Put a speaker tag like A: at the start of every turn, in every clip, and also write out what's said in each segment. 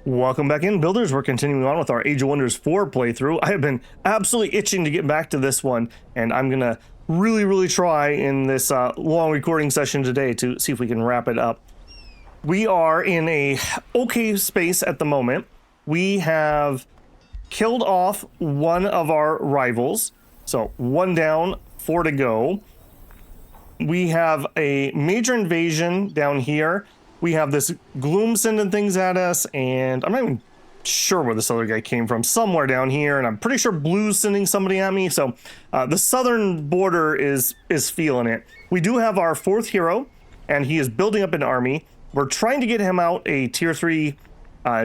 A: Welcome back in, builders. We're continuing on with our Age of Wonders 4 playthrough. I have been absolutely itching to get back to this one, and I'm gonna really try in this long recording session today to see if we can wrap it up. We are in a okay space at the moment. We have killed off one of our rivals, so 1 down, 4 to go. We have a major invasion down here. We have this gloom sending things at us, and I'm not even sure where this other guy came from. Somewhere down here, and I'm pretty sure blue's sending somebody at me. So the southern border is feeling it. We do have our 4th hero, and he is building up an army. We're trying to get him out a tier 3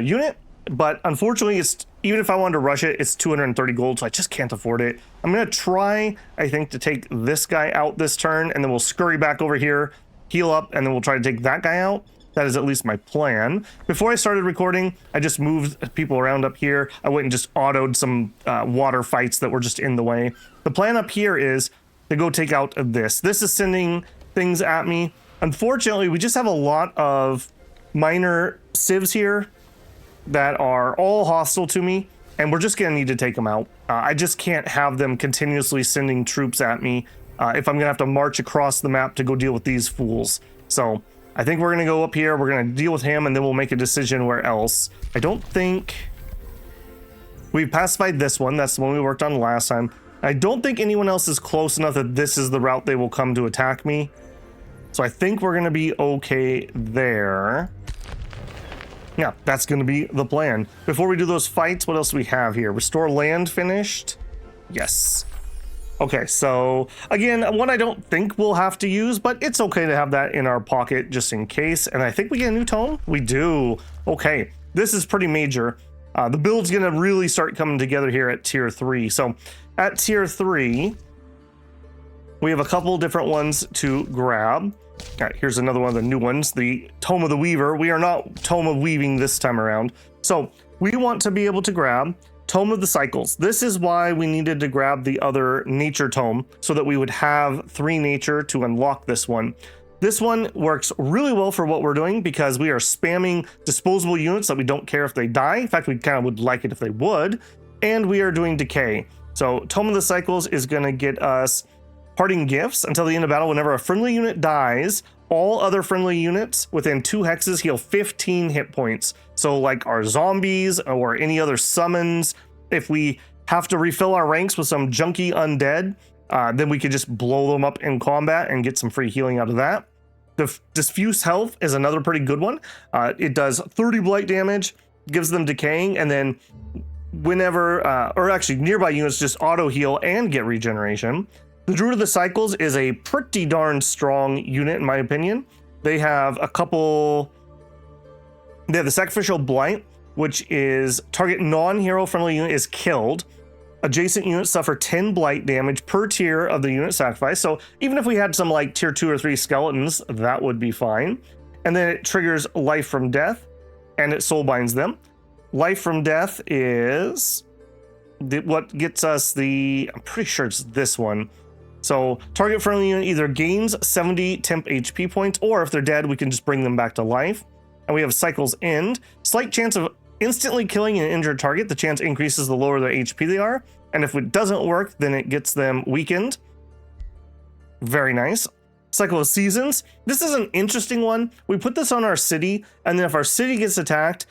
A: unit, but unfortunately, it's even if I wanted to rush it, it's 230 gold, so I just can't afford it. I'm gonna try, I think, to take this guy out this turn, and then we'll scurry back over here, heal up, and then we'll try to take that guy out. That is at least my plan. Before I started recording, I just moved people around up here. I went and just autoed some water fights that were just in the way. The plan up here is to go take out this. This is sending things at me. Unfortunately, we just have a lot of minor civs here that are all hostile to me, and we're just gonna need to take them out. I just can't have them continuously sending troops at me if I'm gonna have to march across the map to go deal with these fools. So I think we're gonna go up here, we're gonna deal with him, and then we'll make a decision where else. I don't think we've pacified this one. That's the one we worked on last time. I don't think anyone else is close enough that this is the route they will come to attack me. So I think we're gonna be okay there. Yeah, that's gonna be the plan. Before we do those fights, what else do we have here? Restore land finished? Yes. Okay, so again, one I don't think we'll have to use, but it's okay to have that in our pocket just in case. And I think we get a new tome? We do. Okay, this is pretty major. The build's gonna really start coming together here at tier 3. So at tier 3, we have a couple different ones to grab. All right, here's another one of the new ones, the Tome of the Weaver. We are not Tome of Weaving this time around. So we want to be able to grab Tome of the Cycles. This is why we needed to grab the other nature tome, so that we would have 3 nature to unlock this one. This one works really well for what we're doing because we are spamming disposable units that we don't care if they die. In fact, we kind of would like it if they would. And we are doing decay. So Tome of the Cycles is going to get us parting gifts until the end of battle. Whenever a friendly unit dies, all other friendly units within 2 hexes heal 15 hit points. So like our zombies or any other summons, if we have to refill our ranks with some junky undead, then we could just blow them up in combat and get some free healing out of that. The diffuse health is another pretty good one. It does 30 blight damage, gives them decaying, and then whenever, or actually nearby units just auto heal and get regeneration. The Druid of the Cycles is a pretty darn strong unit in my opinion. They have they have the Sacrificial Blight, which is target non-hero friendly unit is killed. Adjacent units suffer 10 blight damage per tier of the unit sacrifice. So even if we had some like tier 2 or 3 skeletons, that would be fine. And then it triggers Life from Death, and it soul binds them. Life from Death is what gets us I'm pretty sure it's this one. So target friendly unit either gains 70 temp HP points, or if they're dead, we can just bring them back to life. And we have Cycle's End. Slight chance of instantly killing an injured target. The chance increases the lower their HP they are. And if it doesn't work, then it gets them weakened. Very nice. Cycle of Seasons. This is an interesting one. We put this on our city, and then if our city gets attacked,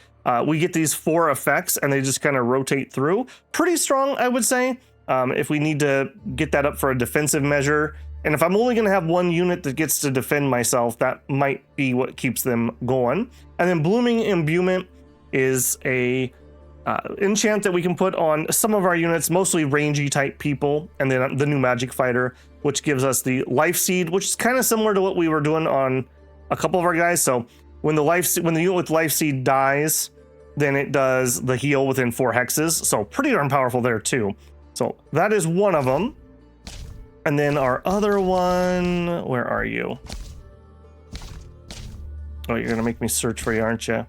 A: we get these 4 effects, and they just kind of rotate through. Pretty strong, I would say. If we need to get that up for a defensive measure. And if I'm only going to have 1 unit that gets to defend myself, that might be what keeps them going. And then Blooming Imbuement is a enchant that we can put on some of our units, mostly rangy type people, and then the new magic fighter, which gives us the Life Seed, which is kind of similar to what we were doing on a couple of our guys. So when the unit with Life Seed dies, then it does the heal within 4 hexes. So pretty darn powerful there too. So that is one of them. And then our other one, where are you? Oh, you're gonna make me search for you, aren't you?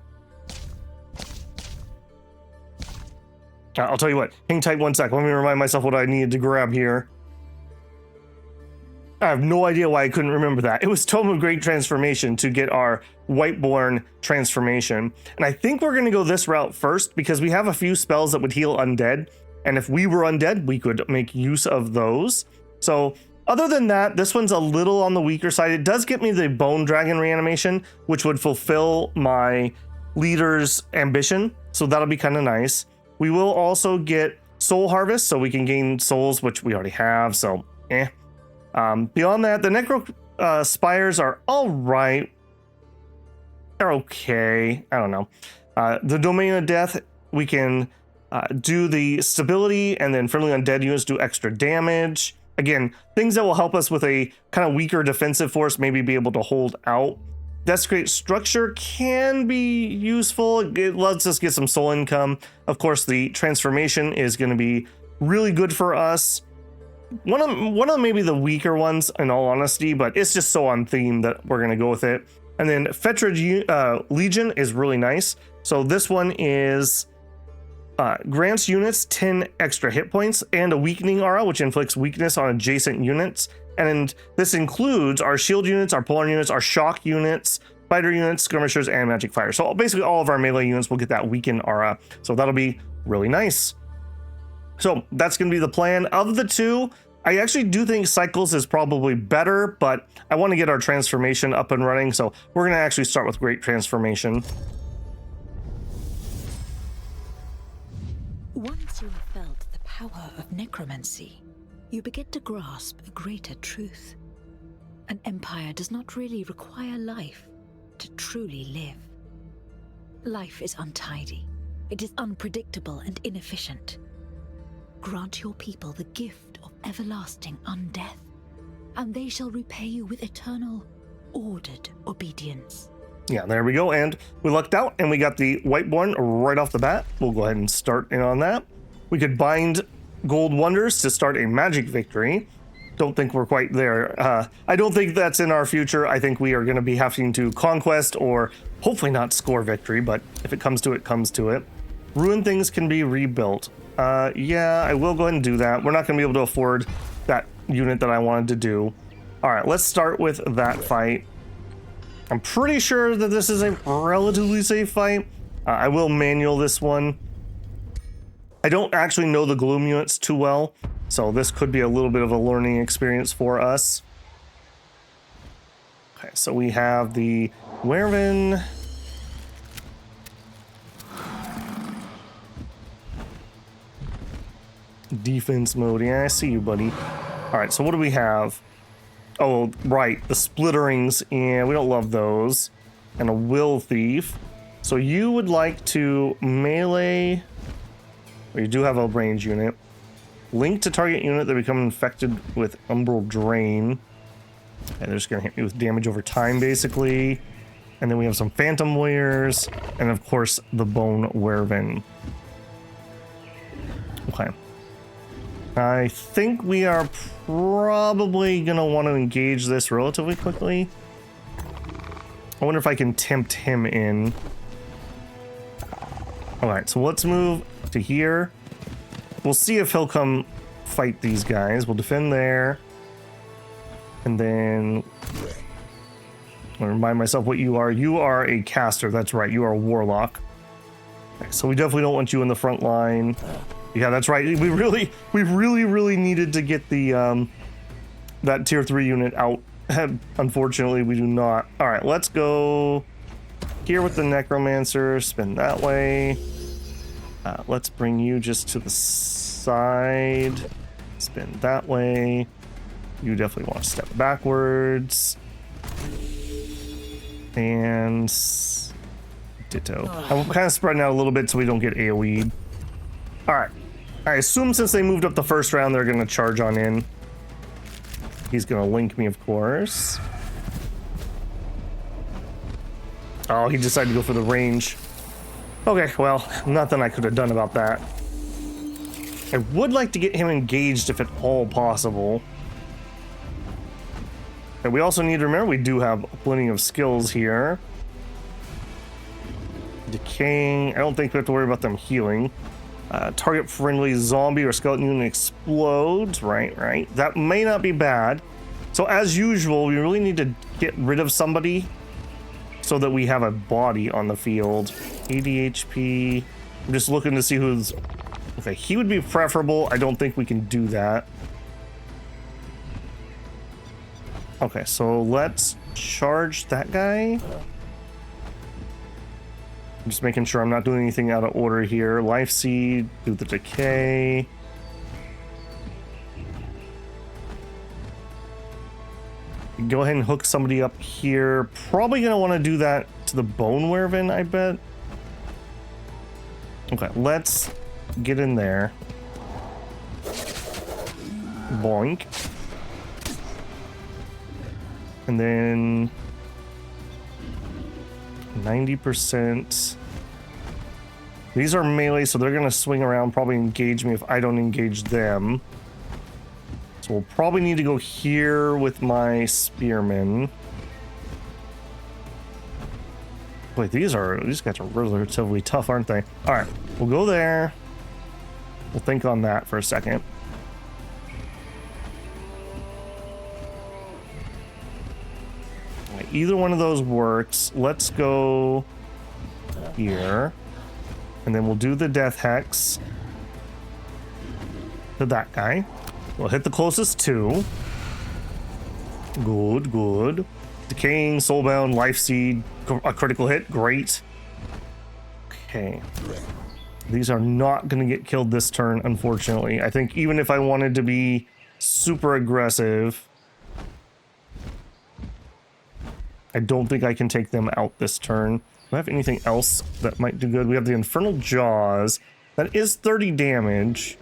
A: I'll tell you what, hang tight 1 sec. Let me remind myself what I needed to grab here. I have no idea why I couldn't remember that. It was Tome of Great Transformation to get our Whiteborn transformation. And I think we're going to go this route first because we have a few spells that would heal undead. And if we were undead, we could make use of those. So other than that, this one's a little on the weaker side. It does get me the Bone Dragon reanimation, which would fulfill my leader's ambition. So that'll be kind of nice. We will also get Soul Harvest, so we can gain souls, which we already have. So, beyond that, the Necro Spires are all right. They're okay. I don't know. The Domain of Death, we can do the stability, and then friendly undead units do extra damage. Again, things that will help us with a kind of weaker defensive force, maybe be able to hold out. Desecrate Structure can be useful. It lets us get some soul income. Of course, the transformation is going to be really good for us. One of maybe the weaker ones, in all honesty, but it's just so on theme that we're going to go with it. And then Fetrid Legion is really nice. So this one is grants units 10 extra hit points and a weakening aura, which inflicts weakness on adjacent units. And this includes our shield units, our polar units, our shock units, fighter units, skirmishers, and magic fire. So basically all of our melee units will get that weakened aura. So that'll be really nice. So that's going to be the plan. Of the two, I actually do think Cycles is probably better, but I want to get our transformation up and running. So we're going to actually start with Great Transformation.
B: Once you have felt the power of necromancy, you begin to grasp a greater truth. An empire does not really require life to truly live. Life is untidy. It is unpredictable and inefficient. Grant your people the gift of everlasting undeath, and they shall repay you with eternal, ordered obedience.
A: Yeah, there we go. And we lucked out and we got the Whiteborn right off the bat. We'll go ahead and start in on that. We could bind Gold Wonders to start a magic victory. Don't think we're quite there. I don't think that's in our future. I think we are going to be having to conquest or hopefully not score victory, but if it comes to it, comes to it. Ruined things can be rebuilt. Yeah, I will go ahead and do that. We're not going to be able to afford that unit that I wanted to do. All right, let's start with that fight. I'm pretty sure that this is a relatively safe fight. I will manual this one. I don't actually know the Gloom units too well, so this could be a little bit of a learning experience for us. Okay, so we have the Werven. Defense mode. Yeah, I see you, buddy. All right, so what do we have? Oh, right, the Splitterings. Yeah, we don't love those. And a Will Thief. So you would like to melee... Or you do have a range unit. Link to target unit that become infected with Umbral Drain. And they're just going to hit me with damage over time, basically. And then we have some Phantom Warriors. And of course, the Bone Werven. Okay. I think we are probably going to want to engage this relatively quickly. I wonder if I can tempt him in. Alright, so let's move to here. We'll see if he'll come fight these guys. We'll defend there. And then... I'll remind myself what you are. You are a caster, that's right. You are a warlock. Okay, so we definitely don't want you in the front line. Yeah, that's right. We really needed to get the that tier 3 unit out. Unfortunately, we do not. All right, let's go here with the Necromancer. Spin that way. Let's bring you just to the side. Spin that way. You definitely want to step backwards. And ditto. I'm kind of spreading out a little bit so we don't get AoE'd. Alright. I assume since they moved up the first round, they're going to charge on in. He's going to link me, of course. Oh, he decided to go for the range. Okay, well, nothing I could have done about that. I would like to get him engaged if at all possible. And we also need to remember we do have plenty of skills here. Decaying. I don't think we have to worry about them healing. Target friendly zombie or skeleton unit explodes. Right. That may not be bad. So as usual, we really need to get rid of somebody so that we have a body on the field. 80 HP. I'm just looking to see who's... Okay, he would be preferable. I don't think we can do that. Okay, so let's charge that guy. I'm just making sure I'm not doing anything out of order here. Life Seed, do the decay. Go ahead and hook somebody up here. Probably going to want to do that to the Bone Werven, I bet. Okay, let's get in there. Boink. And then 90%. These are melee, so they're going to swing around, probably engage me if I don't engage them. So we'll probably need to go here with my spearmen. Wait, these guys are relatively tough, aren't they? All right, we'll go there. We'll think on that for a second. Either one of those works. Let's go here. And then we'll do the Death Hex to that guy. We'll hit the closest two. Good, good. Decaying, Soulbound, Life Seed, a critical hit. Great. Okay. These are not going to get killed this turn, unfortunately. I think even if I wanted to be super aggressive, I don't think I can take them out this turn. Do I have anything else that might do good? We have the Infernal Jaws. That is 30 damage.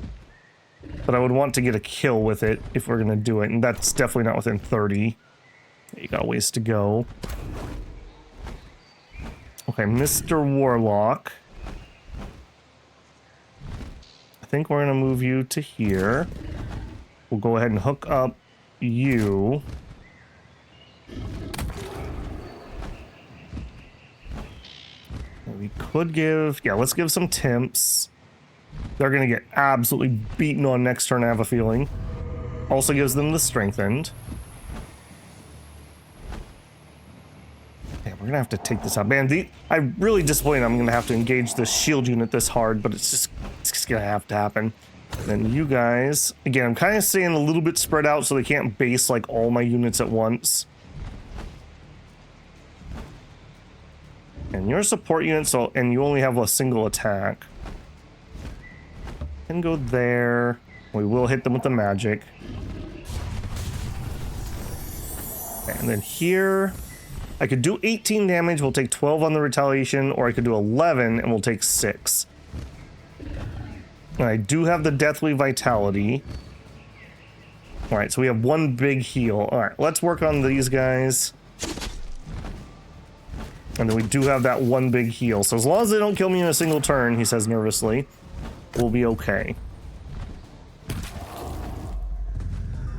A: But I would want to get a kill with it if we're going to do it. And that's definitely not within 30. You got a ways to go. Okay, Mr. Warlock. I think we're going to move you to here. We'll go ahead and hook up you. We could give... Yeah, let's give some temps. They're going to get absolutely beaten on next turn, I have a feeling. Also gives them the strengthened. Yeah, we're going to have to take this out. Man, I'm really disappointed I'm going to have to engage this shield unit this hard, but it's just going to have to happen. Then you guys... Again, I'm kind of staying a little bit spread out so they can't base like all my units at once. And you're a support unit, so and you only have a single attack. And go there. We will hit them with the magic. And then here, I could do 18 damage. We'll take 12 on the retaliation, or I could do 11 and we'll take 6. And I do have the Deathly Vitality. All right, so we have one big heal. All right, let's work on these guys. And then we do have that one big heal. So as long as they don't kill me in a single turn, he says nervously, we'll be okay.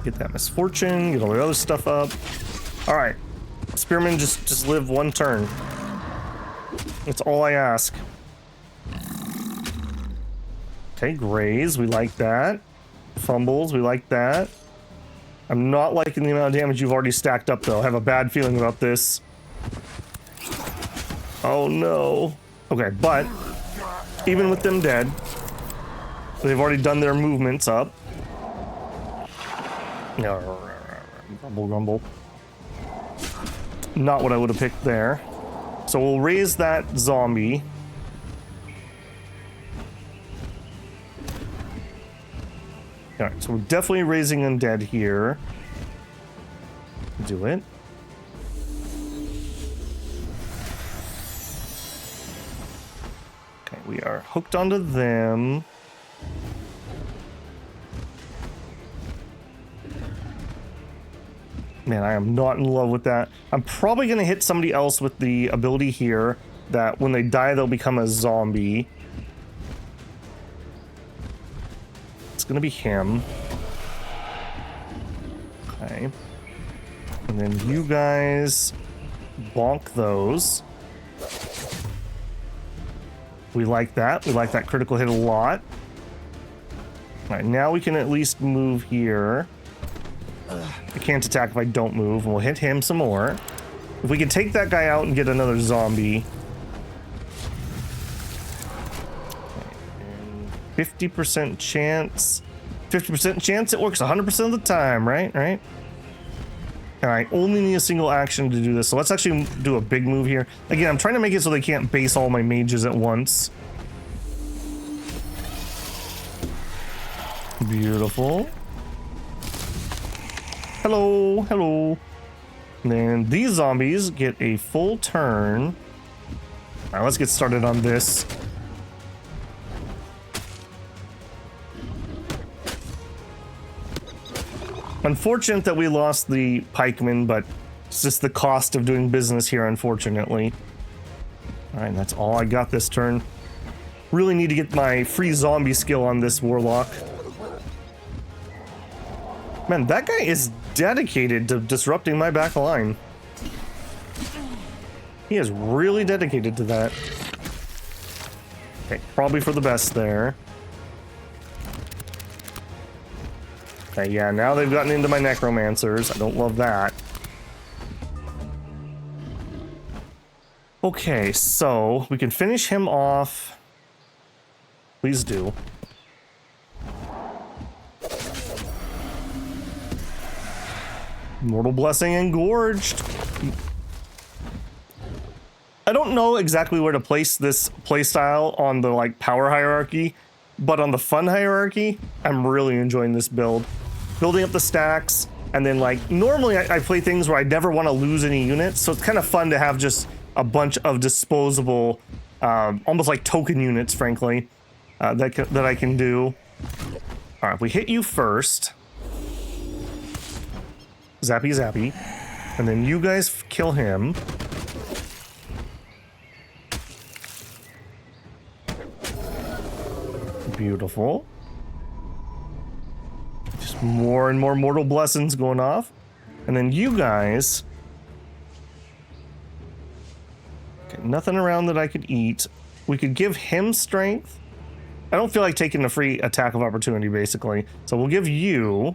A: Get that misfortune, get all the other stuff up. All right, Spearman, just live one turn. That's all I ask. Okay, graze, we like that. Fumbles, we like that. I'm not liking the amount of damage you've already stacked up, though. I have a bad feeling about this. Oh no. Okay, but even with them dead, they've already done their movements up. Grumble, grumble. Not what I would have picked there. So we'll raise that zombie. Alright, so we're definitely raising undead here. Do it. Okay, we are hooked onto them. Man, I am not in love with that. I'm probably going to hit somebody else with the ability here that when they die, they'll become a zombie. It's going to be him. Okay. And then you guys bonk those. We like that. We like that critical hit a lot. All right, now we can at least move here. I can't attack if I don't move. We'll hit him some more. If we can take that guy out and get another zombie. 50% chance. 50% chance it works 100% of the time, right? Right? Alright, only need a single action to do this. So let's actually do a big move here. Again, I'm trying to make it so they can't base all my mages at once. Beautiful. Hello, hello. And then these zombies get a full turn. Alright, let's get started on this. Unfortunate that we lost the pikemen, but it's just the cost of doing business here, unfortunately. Alright, that's all I got this turn. Really need to get my free zombie skill on this warlock. Man, that guy is dedicated to disrupting my back line. He is really dedicated to that. Okay, probably for the best there. Okay, yeah, now they've gotten into my necromancers. I don't love that. Okay, so we can finish him off. Please do. Mortal Blessing engorged. I don't know exactly where to place this playstyle on the like power hierarchy, but on the fun hierarchy, I'm really enjoying this build. Building up the stacks, and then like normally I play things where I never want to lose any units, so it's kind of fun to have just a bunch of disposable, almost like token units, frankly, that I can do. All right, we hit you first. Zappy zappy. And then you guys kill him. Beautiful. Just more and more mortal blessings going off. And then you guys... Okay, nothing around that I could eat. We could give him strength. I don't feel like taking a free attack of opportunity, basically. So we'll give you...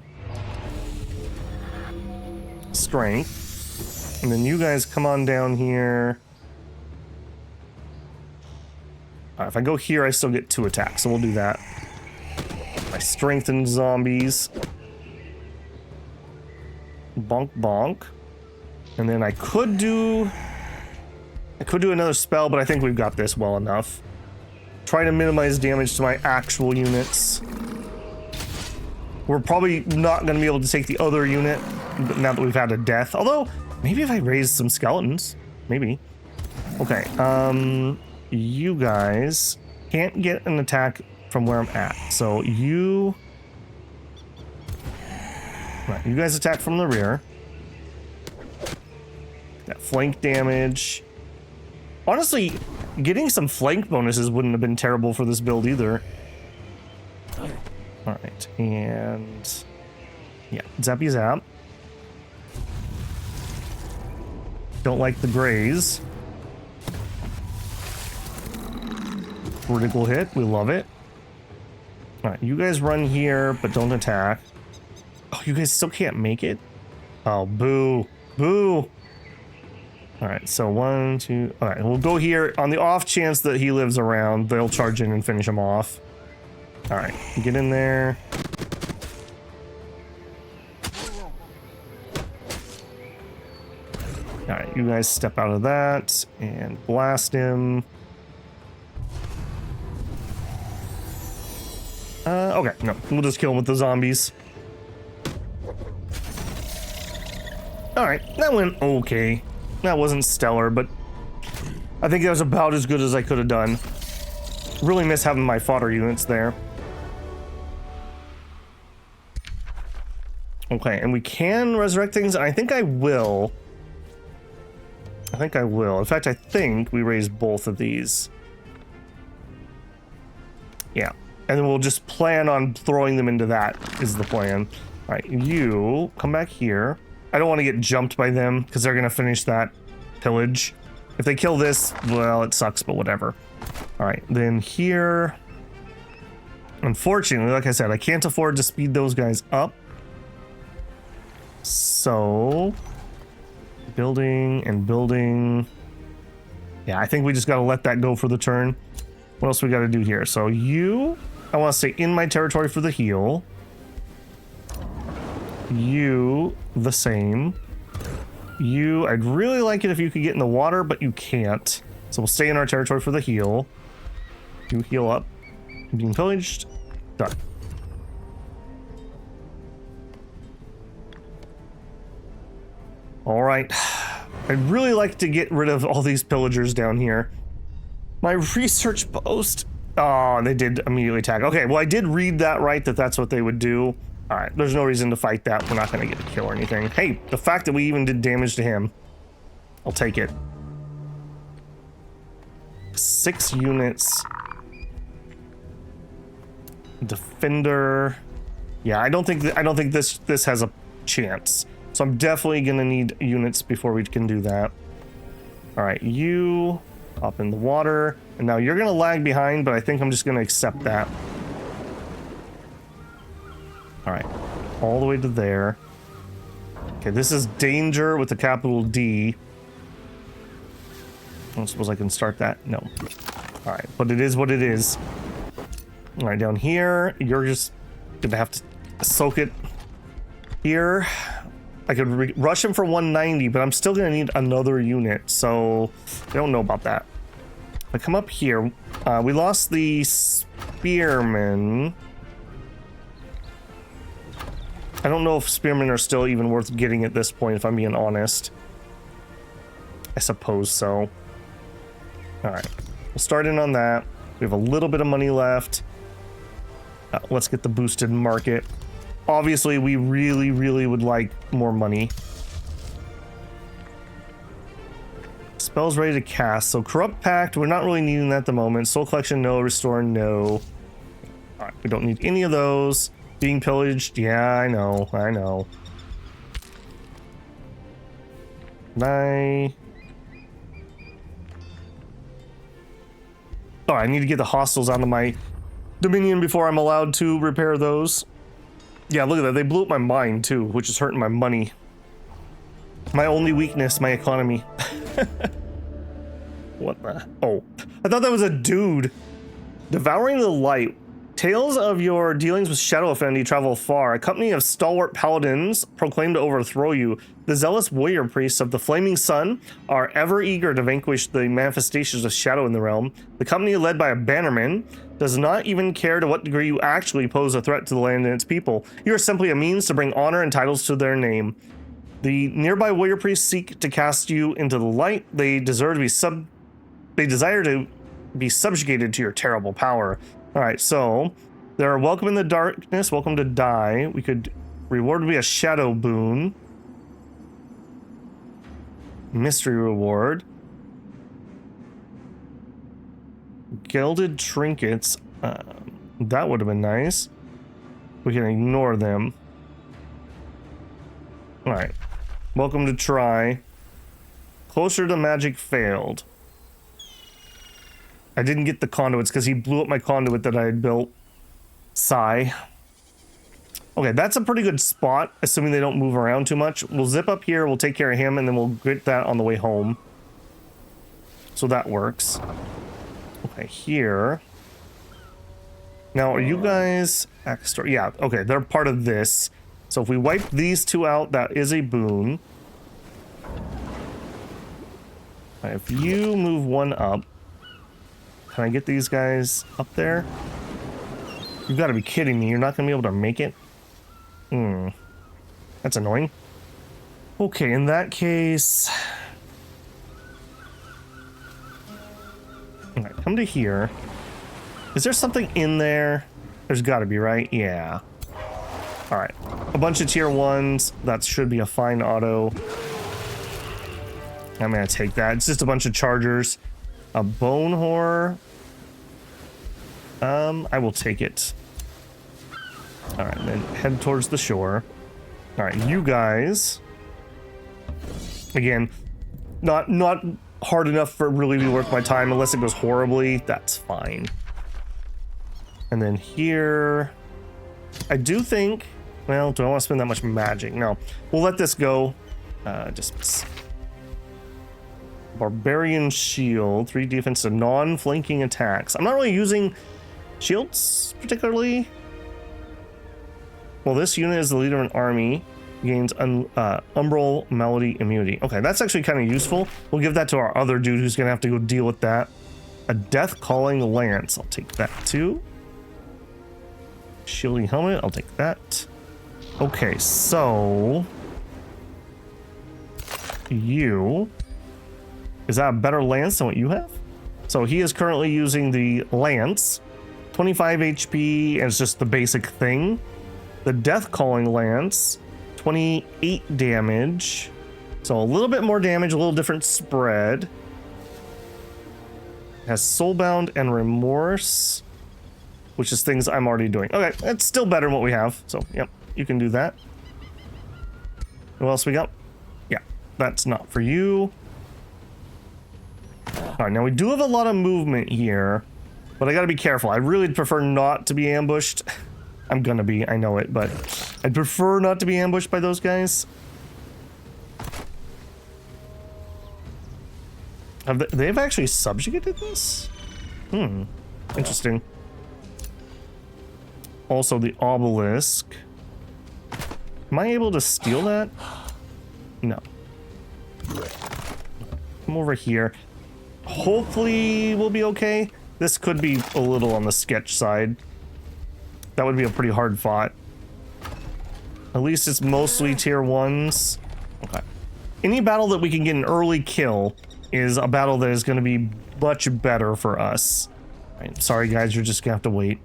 A: strength, and then you guys come on down here. If I go here, I still get 2 attacks, so we'll do that. I strengthen zombies. Bonk bonk. And then I could do another spell, but I think we've got this well enough. Try to minimize damage to my actual units. We're probably not going to be able to take the other unit now that we've had a death. Although, maybe if I raise some skeletons. Maybe. Okay, you guys can't get an attack from where I'm at. So you... Right, you guys attack from the rear. That flank damage. Honestly, getting some flank bonuses wouldn't have been terrible for this build either. Alright, and... yeah, zappy zap. Don't like the graze. Vertical hit, we love it. Alright, you guys run here, but don't attack. Oh, you guys still can't make it? Oh, boo. Boo! Alright, so 1, 2... Alright, we'll go here. On the off chance that he lives around, they'll charge in and finish him off. Alright, get in there. Alright, you guys step out of that and blast him. Okay, no, we'll just kill him with the zombies. Alright, that went okay. That wasn't stellar, but I think that was about as good as I could have done. Really miss having my fodder units there. Okay, and we can resurrect things, and I think I will. I think I will. In fact, I think we raise both of these. Yeah, and then we'll just plan on throwing them into that, is the plan. All right, you come back here. I don't want to get jumped by them, because they're going to finish that pillage. If they kill this, well, it sucks, but whatever. All right, then here... Unfortunately, like I said, I can't afford to speed those guys up. So, building and building. Yeah, I think we just got to let that go for the turn. What else we got to do here? So you, I want to stay in my territory for the heal. You, the same. You, I'd really like it if you could get in the water, but you can't. So we'll stay in our territory for the heal. You heal up. Being pillaged. Done. All right. I'd really like to get rid of all these pillagers down here. My research post. Oh, they did immediately attack. Okay, well, I did read that right, that's what they would do. All right, there's no reason to fight that. We're not going to get a kill or anything. Hey, the fact that we even did damage to him, I'll take it. 6 units. Defender. Yeah, I don't think this has a chance. So I'm definitely gonna need units before we can do that. All right, you up in the water, and now you're gonna lag behind, but I think I'm just gonna accept that. All right, all the way to there. Okay, this is danger with a capital D. I don't suppose I can start that. No. All right, but it is what it is. All right, down here, you're just gonna have to soak it here. I could rush him for 190, but I'm still gonna need another unit, so I don't know about that. If I come up here, we lost the spearmen. I don't know if spearmen are still even worth getting at this point, if I'm being honest. I suppose so. All right, we'll start in on that. We have a little bit of money left. Let's get the boosted market. Obviously, we really, really would like more money. Spells ready to cast. So Corrupt Pact, we're not really needing that at the moment. Soul Collection, no. Restore, no. All right, we don't need any of those. Being pillaged, yeah, I know. Oh, I need to get the hostiles out of my Dominion before I'm allowed to repair those. Yeah, look at that. They blew up my mine too, which is hurting my money. My only weakness, my economy. What the? Oh, I thought that was a dude. Devouring the Light. Tales of your dealings with Shadow Affinity travel far. A company of stalwart paladins proclaim to overthrow you. The zealous warrior priests of the Flaming Sun are ever eager to vanquish the manifestations of shadow in the realm. The company, led by a bannerman, does not even care to what degree you actually pose a threat to the land and its people. You are simply a means to bring honor and titles to their name. The nearby warrior priests seek to cast you into the light. They desire to be subjugated to your terrible power. All right, so they're welcome in the darkness, welcome to die. We could reward would be a shadow boon. Mystery reward. Gilded trinkets. That would have been nice. We can ignore them. All right. Welcome to try. Closer to magic failed. I didn't get the conduits because he blew up my conduit that I had built. Sigh. Okay, that's a pretty good spot, assuming they don't move around too much. We'll zip up here, we'll take care of him, and then we'll get that on the way home. So that works. Okay, here. Now, are you guys... Yeah, okay, they're part of this. So if we wipe these two out, that is a boon. Right, if you move one up, can I get these guys up there? You've got to be kidding me. You're not going to be able to make it? That's annoying. Okay, in that case... All right, come to here. Is there something in there? There's got to be, right? Yeah. All right. A bunch of tier 1s. That should be a fine auto. I'm going to take that. It's just a bunch of chargers. A bone horror. I will take it. All right, then head towards the shore. All right, you guys. Again, not hard enough for it really to be worth my time unless it goes horribly. That's fine. And then here, I do think Well, do I want to spend that much magic? No. We'll let this go. Just Barbarian Shield, 3 defense to non-flanking attacks. I'm not really using shields particularly. Well, this unit is the leader of an army. Gains Umbral Melody immunity. Okay, that's actually kind of useful. We'll give that to our other dude who's going to have to go deal with that. A Death Calling Lance. I'll take that too. Shielding Helmet. I'll take that. Okay, so... you... Is that a better lance than what you have? So he is currently using the lance. 25 HP, and it's just the basic thing. The Death Calling Lance, 28 damage. So a little bit more damage, a little different spread. Has Soulbound and Remorse, which is things I'm already doing. Okay, that's still better than what we have. So, yep, you can do that. What else we got? Yeah, that's not for you. All right, now we do have a lot of movement here, but I gotta be careful. I really prefer not to be ambushed. I'm gonna be, I know it, but I'd prefer not to be ambushed by those guys. They've actually subjugated this? Interesting. Also, the obelisk. Am I able to steal that? No. Come over here. Hopefully we'll be okay. This could be a little on the sketch side. That would be a pretty hard fought. At least it's mostly tier 1s. Okay. Any battle that we can get an early kill is a battle that is going to be much better for us. Right, sorry guys, you're just gonna have to wait.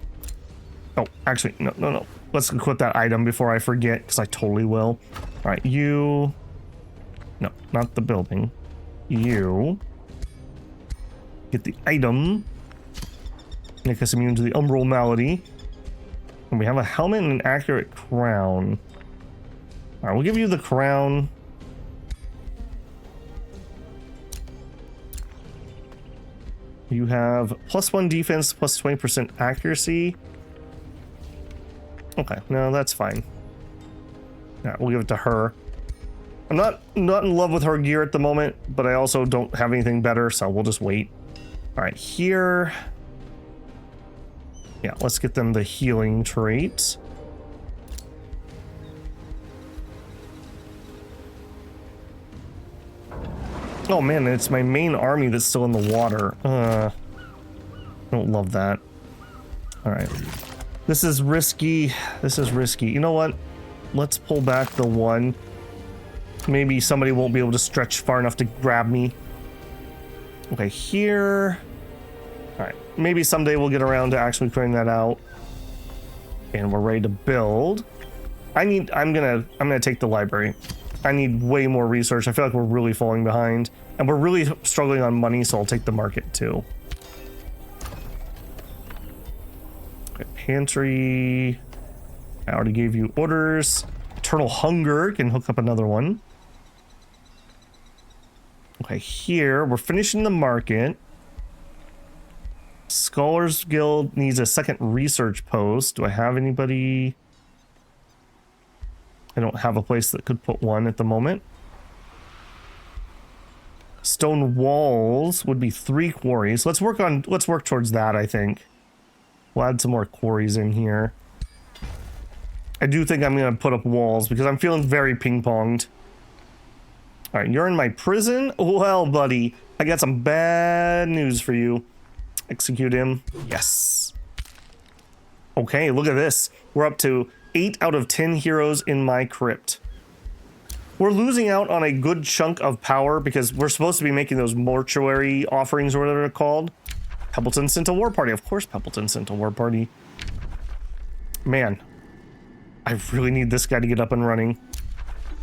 A: Oh, actually, no. Let's equip that item before I forget, because I totally will. All right, you... No, not the building. You... Get the item. Make us immune to the Umbral Malady. And we have a helmet and an accurate crown. All right, we'll give you the crown. You have +1 defense, plus 20% accuracy. Okay, no, that's fine. Yeah, we'll give it to her. I'm not in love with her gear at the moment, but I also don't have anything better, so we'll just wait. All right, here. Yeah, let's get them the healing trait. Oh man, it's my main army that's still in the water. I don't love that. All right. This is risky. This is risky. You know what? Let's pull back the one. Maybe somebody won't be able to stretch far enough to grab me. Okay, here. All right. Maybe someday we'll get around to actually clearing that out. And we're ready to build. I'm gonna take the library. I need way more research. I feel like we're really falling behind. And we're really struggling on money, so I'll take the market too. Okay, pantry. I already gave you orders. Eternal Hunger can hook up another one. Okay, here we're finishing the market. Scholars Guild needs a second research post. Do I have anybody? I don't have a place that could put one at the moment. Stone walls would be 3 quarries. Let's work towards that, I think. We'll add some more quarries in here. I do think I'm gonna put up walls because I'm feeling very ping-ponged. All right, you're in my prison? Well, buddy, I got some bad news for you. Execute him. Yes. Okay, look at this. We're up to 8 out of 10 heroes in my crypt. We're losing out on a good chunk of power because we're supposed to be making those mortuary offerings or whatever they're called. Pebbleton sent a war party. Of course Pebbleton sent a war party. Man, I really need this guy to get up and running.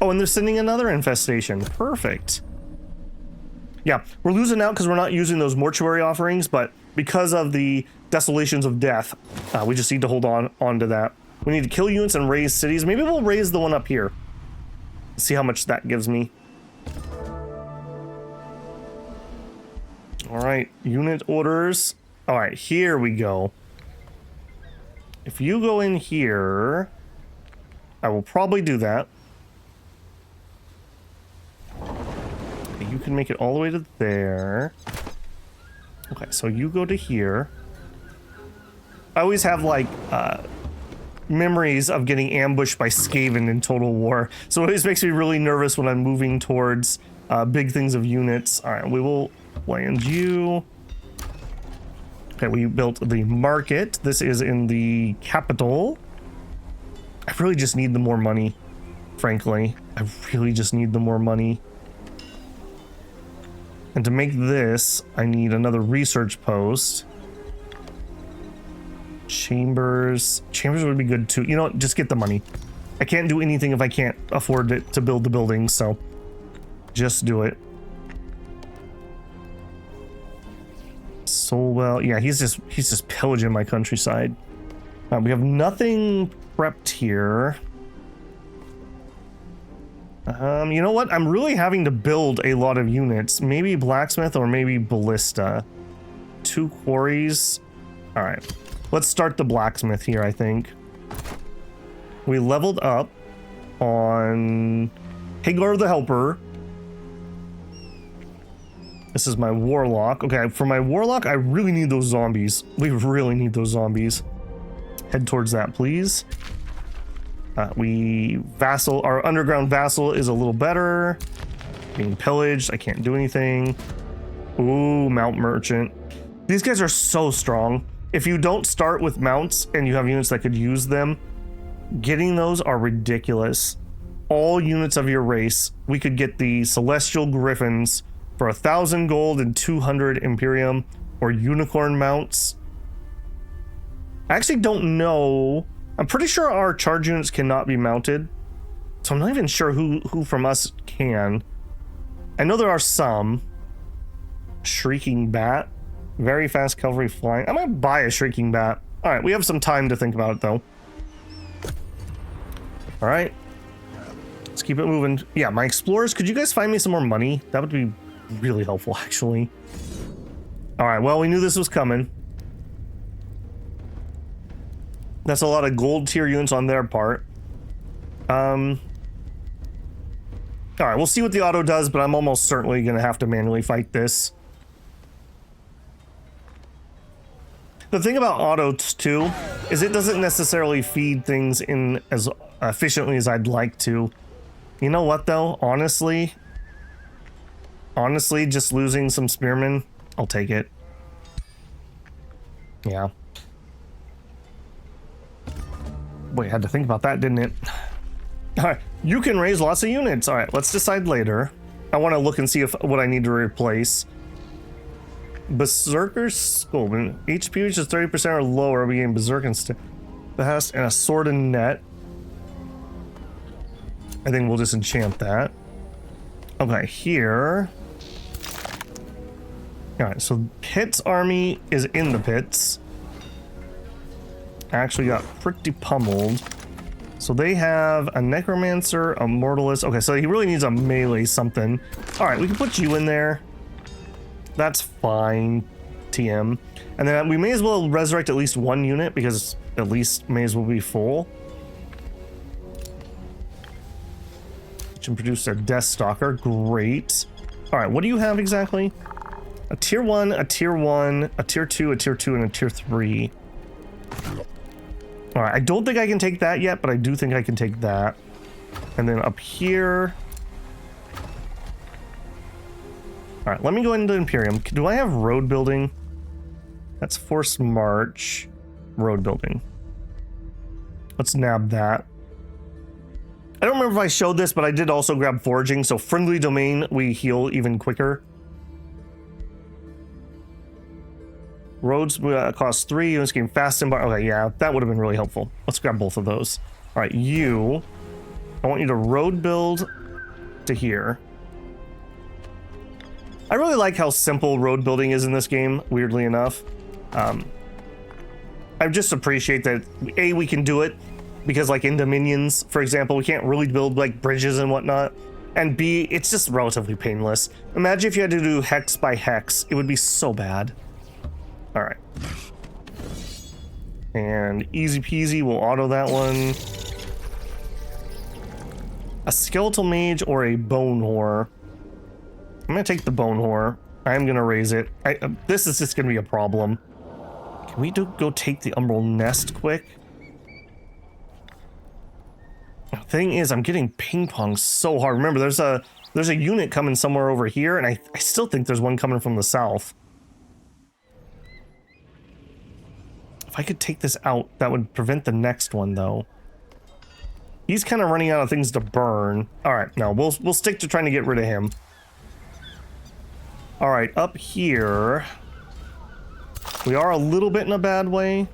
A: Oh, and they're sending another infestation. Perfect. Yeah, we're losing out because we're not using those mortuary offerings, but because of the desolations of death, we just need to hold on to that. We need to kill units and raise cities. Maybe we'll raise the one up here. See how much that gives me. All right, unit orders. All right, here we go. If you go in here, I will probably do that. You can make it all the way to there. Okay, so you go to here. I always have like memories of getting ambushed by Skaven in Total War, so it always makes me really nervous when I'm moving towards big things of units. All right, we will land you. Okay, we built the market. This is in the capital. I really just need the more money, frankly. I really just need the more money. And to make this, I need another research post. Chambers would be good too. You know what? Just get the money. I can't do anything if I can't afford it to build the building, so just do it. So well, yeah, he's just pillaging my countryside. We have nothing prepped here. You know what? I'm really having to build a lot of units. Maybe blacksmith or maybe ballista. 2 quarries. All right. Let's start the blacksmith here, I think. We leveled up on Hagar the Helper. This is my warlock. Okay, for my warlock, I really need those zombies. We really need those zombies. Head towards that, please. Our underground vassal is a little better. Being pillaged, I can't do anything. Ooh, mount merchant. These guys are so strong. If you don't start with mounts and you have units that could use them, getting those are ridiculous. All units of your race, we could get the Celestial Griffins for 1,000 gold and 200 Imperium, or unicorn mounts. I actually don't know. I'm pretty sure our charge units cannot be mounted, so I'm not even sure who from us can. I know there are some. Shrieking Bat. Very fast cavalry flying. I might buy a Shrieking Bat. All right, we have some time to think about it, though. All right. Let's keep it moving. Yeah, my explorers, could you guys find me some more money? That would be really helpful, actually. All right, well, we knew this was coming. That's a lot of gold tier units on their part. All right, we'll see what the auto does, but I'm almost certainly going to have to manually fight this. The thing about autos, too, is it doesn't necessarily feed things in as efficiently as I'd like to. You know what, though? Honestly, just losing some spearmen, I'll take it. Yeah. Wait, I had to think about that, didn't it? All right, you can raise lots of units. All right, let's decide later. I want to look and see what I need to replace. Berserker's Skull. When HP reaches 30% or lower, we gain Berserk and a sword and net. I think we'll just enchant that. Okay, here. All right, so Pitt's army is in the pits. Actually got pretty pummeled. So they have a necromancer, a mortalist. Okay, so he really needs a melee something. All right, we can put you in there. That's fine, TM. And then we may as well resurrect at least 1 unit because at least may as well be full. Which can produce a Death Stalker. Great. All right, what do you have exactly? A tier 1, a tier 1, a tier 2, a tier 2, and a tier 3. All right, I don't think I can take that yet, but I do think I can take that. And then up here. All right, let me go into Imperium. Do I have road building? That's forced march. Road building. Let's nab that. I don't remember if I showed this, but I did also grab foraging. So friendly domain, we heal even quicker. Roads cost 3. Units gain fast and okay, yeah, that would have been really helpful. Let's grab both of those. All right, I want you to road build to here. I really like how simple road building is in this game, weirdly enough. I just appreciate that, A, we can do it, because like in Dominions, for example, we can't really build like bridges and whatnot. And B, it's just relatively painless. Imagine if you had to do hex by hex, it would be so bad. All right. And easy peasy, we'll auto that one. A skeletal mage or a bone whore. I'm gonna take the bone whore. I'm gonna raise it. This is just gonna be a problem. Can we go take the umbral nest quick? The thing is, I'm getting ping pong so hard. Remember, there's a unit coming somewhere over here, and I still think there's one coming from the south. If I could take this out, that would prevent the next one, though. He's kind of running out of things to burn. All right, no, we'll stick to trying to get rid of him. All right, up here, we are a little bit in a bad way.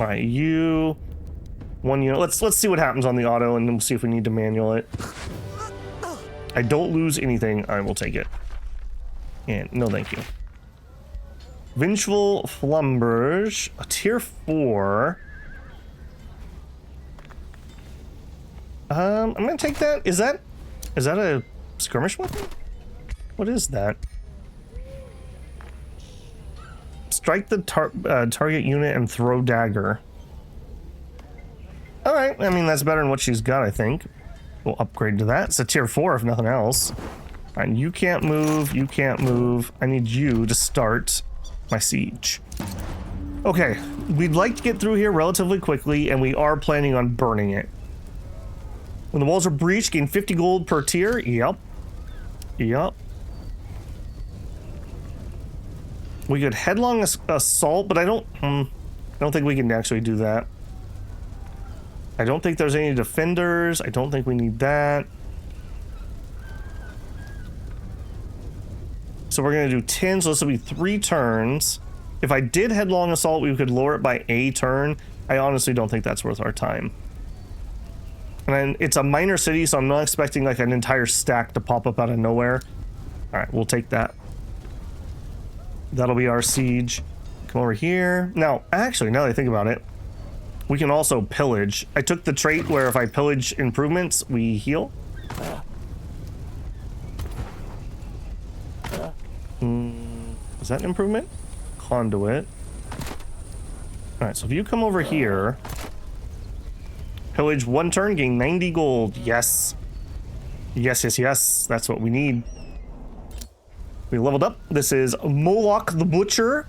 A: All right, you, one unit. Let's see what happens on the auto, and then we'll see if we need to manual it. I don't lose anything. I will take it. And no, thank you. Vengeful Flumberge, a tier 4. I'm gonna take that. Is that a skirmish weapon? What is that? Strike the target unit and throw dagger. All right, I mean that's better than what she's got, I think. We'll upgrade to that. It's a tier 4 if nothing else. All right, you can't move. You can't move. I need you to start my siege. Okay, we'd like to get through here relatively quickly, and we are planning on burning it. When the walls are breached, gain 50 gold per tier. Yep. Yep. We could headlong assault, but I don't think we can actually do that. I don't think there's any defenders. I don't think we need that. So we're going to do 10, so this will be 3 turns. If I did headlong assault, we could lower it by a turn. I honestly don't think that's worth our time. And then it's a minor city, so I'm not expecting like an entire stack to pop up out of nowhere. All right, we'll take that. That'll be our siege. Come over here. Now, actually, now that I think about it, we can also pillage. I took the trait where if I pillage improvements, we heal. Is that an improvement? Conduit. All right, so if you come over here, pillage 1 turn, gain 90 gold. Yes. Yes, yes, yes. That's what we need. We leveled up. This is Moloch the Butcher.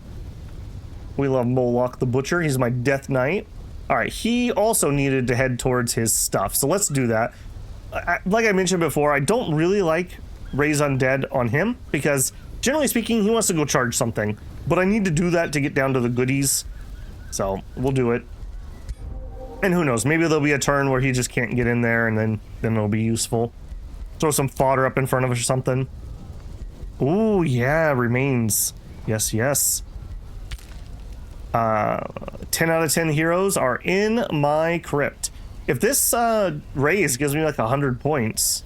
A: We love Moloch the Butcher. He's my Death Knight. All right, he also needed to head towards his stuff, so let's do that. Like I mentioned before, I don't really like Raise Undead on him because, generally speaking, he wants to go charge something. But I need to do that to get down to the goodies, so we'll do it. And who knows, maybe there'll be a turn where he just can't get in there, and then it'll be useful. Throw some fodder up in front of us or something. Ooh, yeah, remains. Yes, yes. 10 out of 10 heroes are in my crypt. If this raise gives me like 100 points,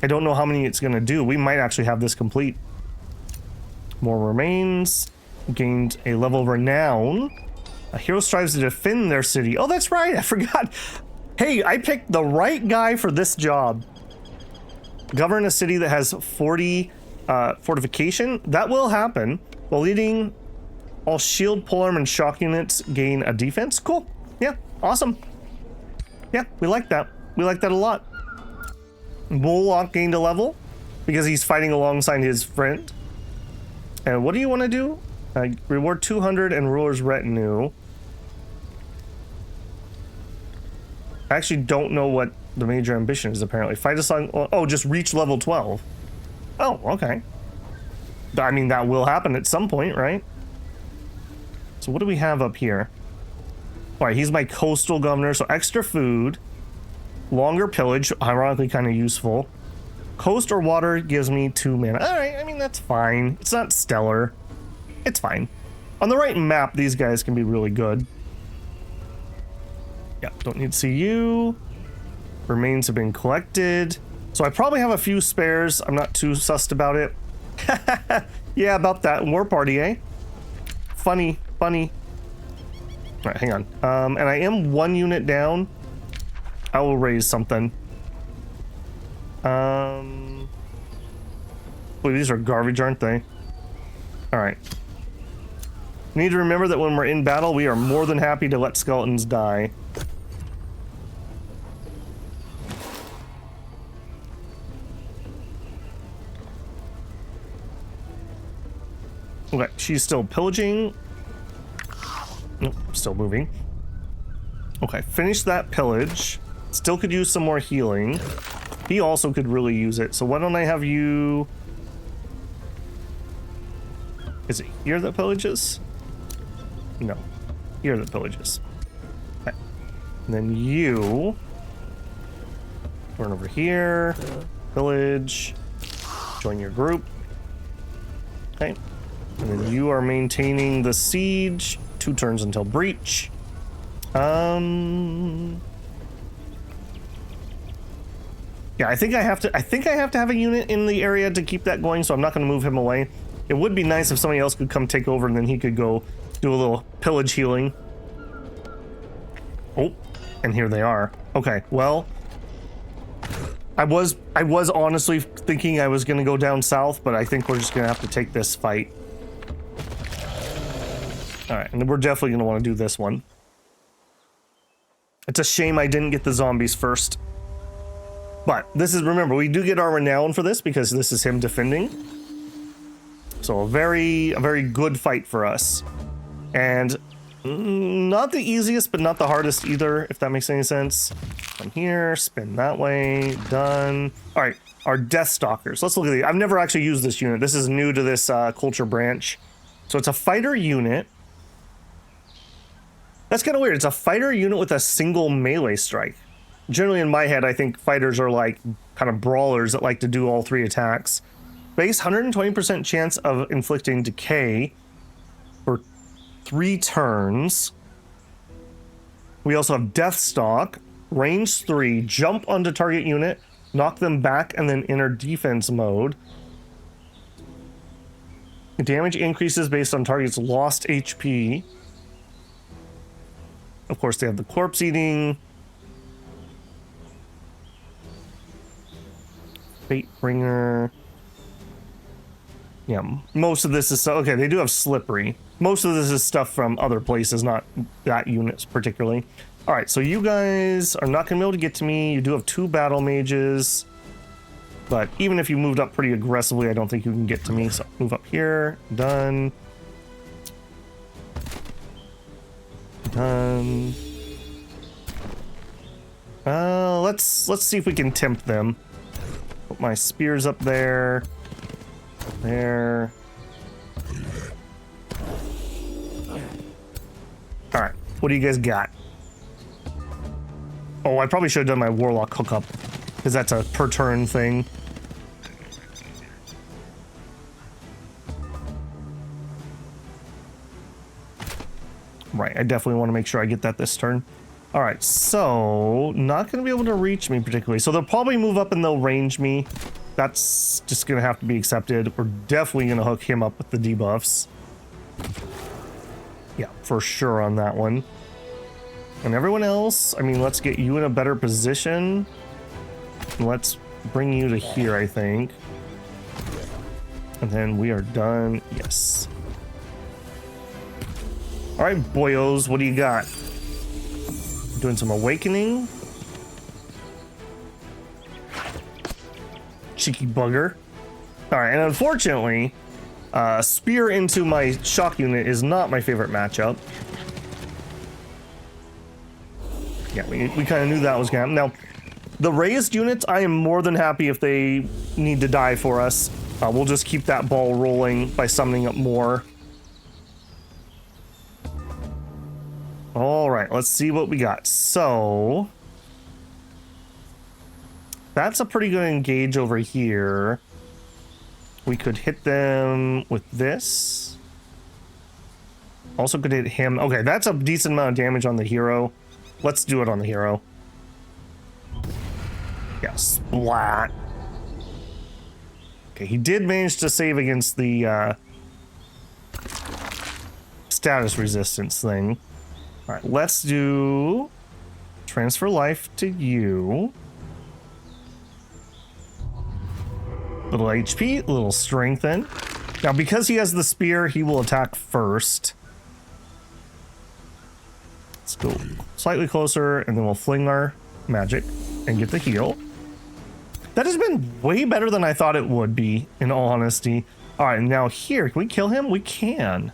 A: I don't know how many it's gonna do. We might actually have this complete. More remains. Gained a level of renown. A hero strives to defend their city. Oh, that's right, I forgot. Hey, I picked the right guy for this job. Govern a city that has 40 fortification. That will happen. While leading, all shield, polearm, and shock units gain a defense. Cool. Yeah, awesome. Yeah, we like that. We like that a lot. Moloch gained a level because he's fighting alongside his friend. And what do you want to do? Reward 200 and ruler's retinue. I actually don't know what the major ambition is, apparently. Fight a song. Oh, just reach level 12. Oh, okay. I mean, that will happen at some point, right? So what do we have up here? All right, he's my coastal governor, so extra food. Longer pillage, ironically kind of useful. Coast or water gives me 2 mana. All right, I mean, that's fine. It's not stellar. It's fine. On the right map, these guys can be really good. Yeah, don't need to see you. Remains have been collected. So I probably have a few spares. I'm not too sussed about it. Yeah, about that. War party, eh? Funny, funny. All right, hang on. And I am 1 unit down. I will raise something. Boy, these are garbage, aren't they? All right. We need to remember that when we're in battle, we are more than happy to let skeletons die. Okay, she's still pillaging. Nope, still moving. Okay, finish that pillage. Still could use some more healing. He also could really use it. So why don't I have you... Is it here that pillages? No. Here that pillages. Okay. And then you... Run over here. Pillage. Join your group. Okay. And then you are maintaining the siege. 2 turns until breach. Yeah, I think I have to have a unit in the area to keep that going, so I'm not going to move him away. It would be nice if somebody else could come take over and then he could go do a little pillage healing. Oh, and here they are. Okay, well, I was honestly thinking I was going to go down south, but I think we're just going to have to take this fight. All right, and we're definitely going to want to do this one. It's a shame I didn't get the zombies first. But this is, remember, we do get our renown for this because this is him defending. So a very good fight for us. And not the easiest, but not the hardest either, if that makes any sense. Come here, spin that way, done. All right, our Death Stalkers. Let's look at these. I've never actually used this unit. This is new to this culture branch. So it's a fighter unit. That's kind of weird. It's a fighter unit with a single melee strike. Generally in my head, I think fighters are like kind of brawlers that like to do all 3 attacks. Base 120% chance of inflicting decay for 3 turns. We also have Deathstalk, range 3, jump onto target unit, knock them back, and then enter defense mode. Damage increases based on target's lost HP. Of course, they have the corpse eating. Fate bringer. Yeah, most of this is okay. They do have slippery. Most of this is stuff from other places, not that unit particularly. All right, so you guys are not gonna be able to get to me. You do have 2 battle mages, but even if you moved up pretty aggressively, I don't think you can get to me. So move up here. Done. Done. Let's see if we can tempt them. Put my spears up there. There. All right, what do you guys got? Oh, I probably should have done my warlock hookup because that's a per turn thing. Right, I definitely want to make sure I get that this turn. All right, so not going to be able to reach me particularly. So they'll probably move up and they'll range me. That's just going to have to be accepted. We're definitely going to hook him up with the debuffs. Yeah, for sure on that one. And everyone else, I mean, let's get you in a better position. Let's bring you to here, I think. And then we are done. Yes. All right, boyos, what do you got? Doing some awakening. Cheeky bugger. All right, and unfortunately, spear into my shock unit is not my favorite matchup. Yeah, we kind of knew that was gonna happen. Now, the raised units, I am more than happy if they need to die for us. We'll just keep that ball rolling by summoning up more. All right, let's see what we got. So that's a pretty good engage over here. We could hit them with this. Also could hit him. Okay, that's a decent amount of damage on the hero. Let's do it on the hero. Yeah, splat. Okay, he did manage to save against the status resistance thing. All right, let's do transfer life to you. Little HP, little strengthen. Now, because he has the spear, he will attack first. Let's go slightly closer, and then we'll fling our magic and get the heal. That has been way better than I thought it would be, in all honesty. All right, now here, can we kill him? We can.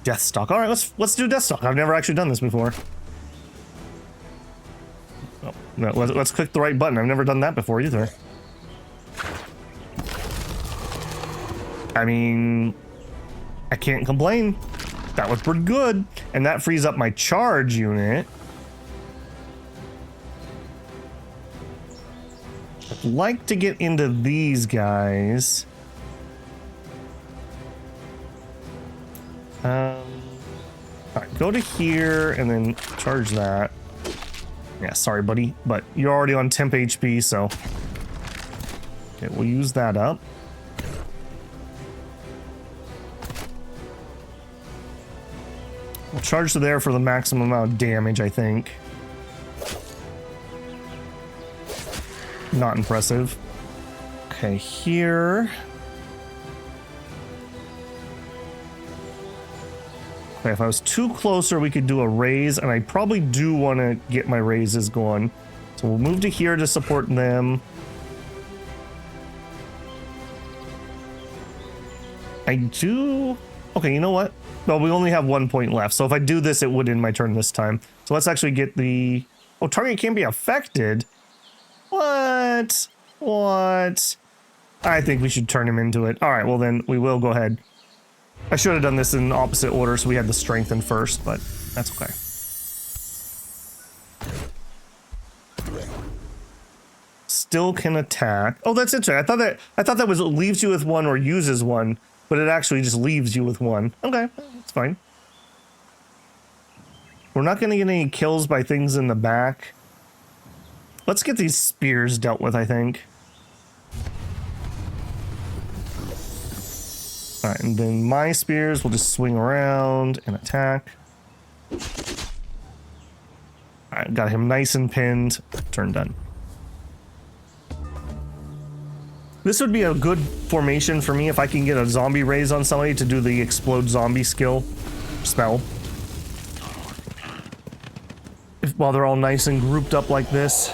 A: Deathstalk. All right, let's do Deathstalk. I've never actually done this before. Oh, no, let's click the right button. I've never done that before either. I mean, I can't complain. That was pretty good. And that frees up my charge unit. I'd like to get into these guys. All right, go to here and then charge that. Yeah, sorry, buddy, but you're already on temp HP, so. Okay, we'll use that up. We'll charge to there for the maximum amount of damage, I think. Not impressive. Okay, here. Okay, if I was too closer, we could do a raise, and I probably do want to get my raises going. So we'll move to here to support them. I do... Okay, you know what? Well, we only have 1 point left, so if I do this, it would end my turn this time. So let's actually get the... Oh, target can be affected? What? What? I think we should turn him into it. All right, well then, we will go ahead. I should have done this in opposite order, so we had the strengthen first, but that's okay. Still can attack. Oh, that's interesting. I thought that was it leaves you with one or uses one, but it actually just leaves you with one. Okay, that's fine. We're not going to get any kills by things in the back. Let's get these spears dealt with, I think. All right, and then my spears will just swing around and attack. All right, got him nice and pinned. Turn done. This would be a good formation for me if I can get a zombie raise on somebody to do the explode zombie spell. While they're all nice and grouped up like this.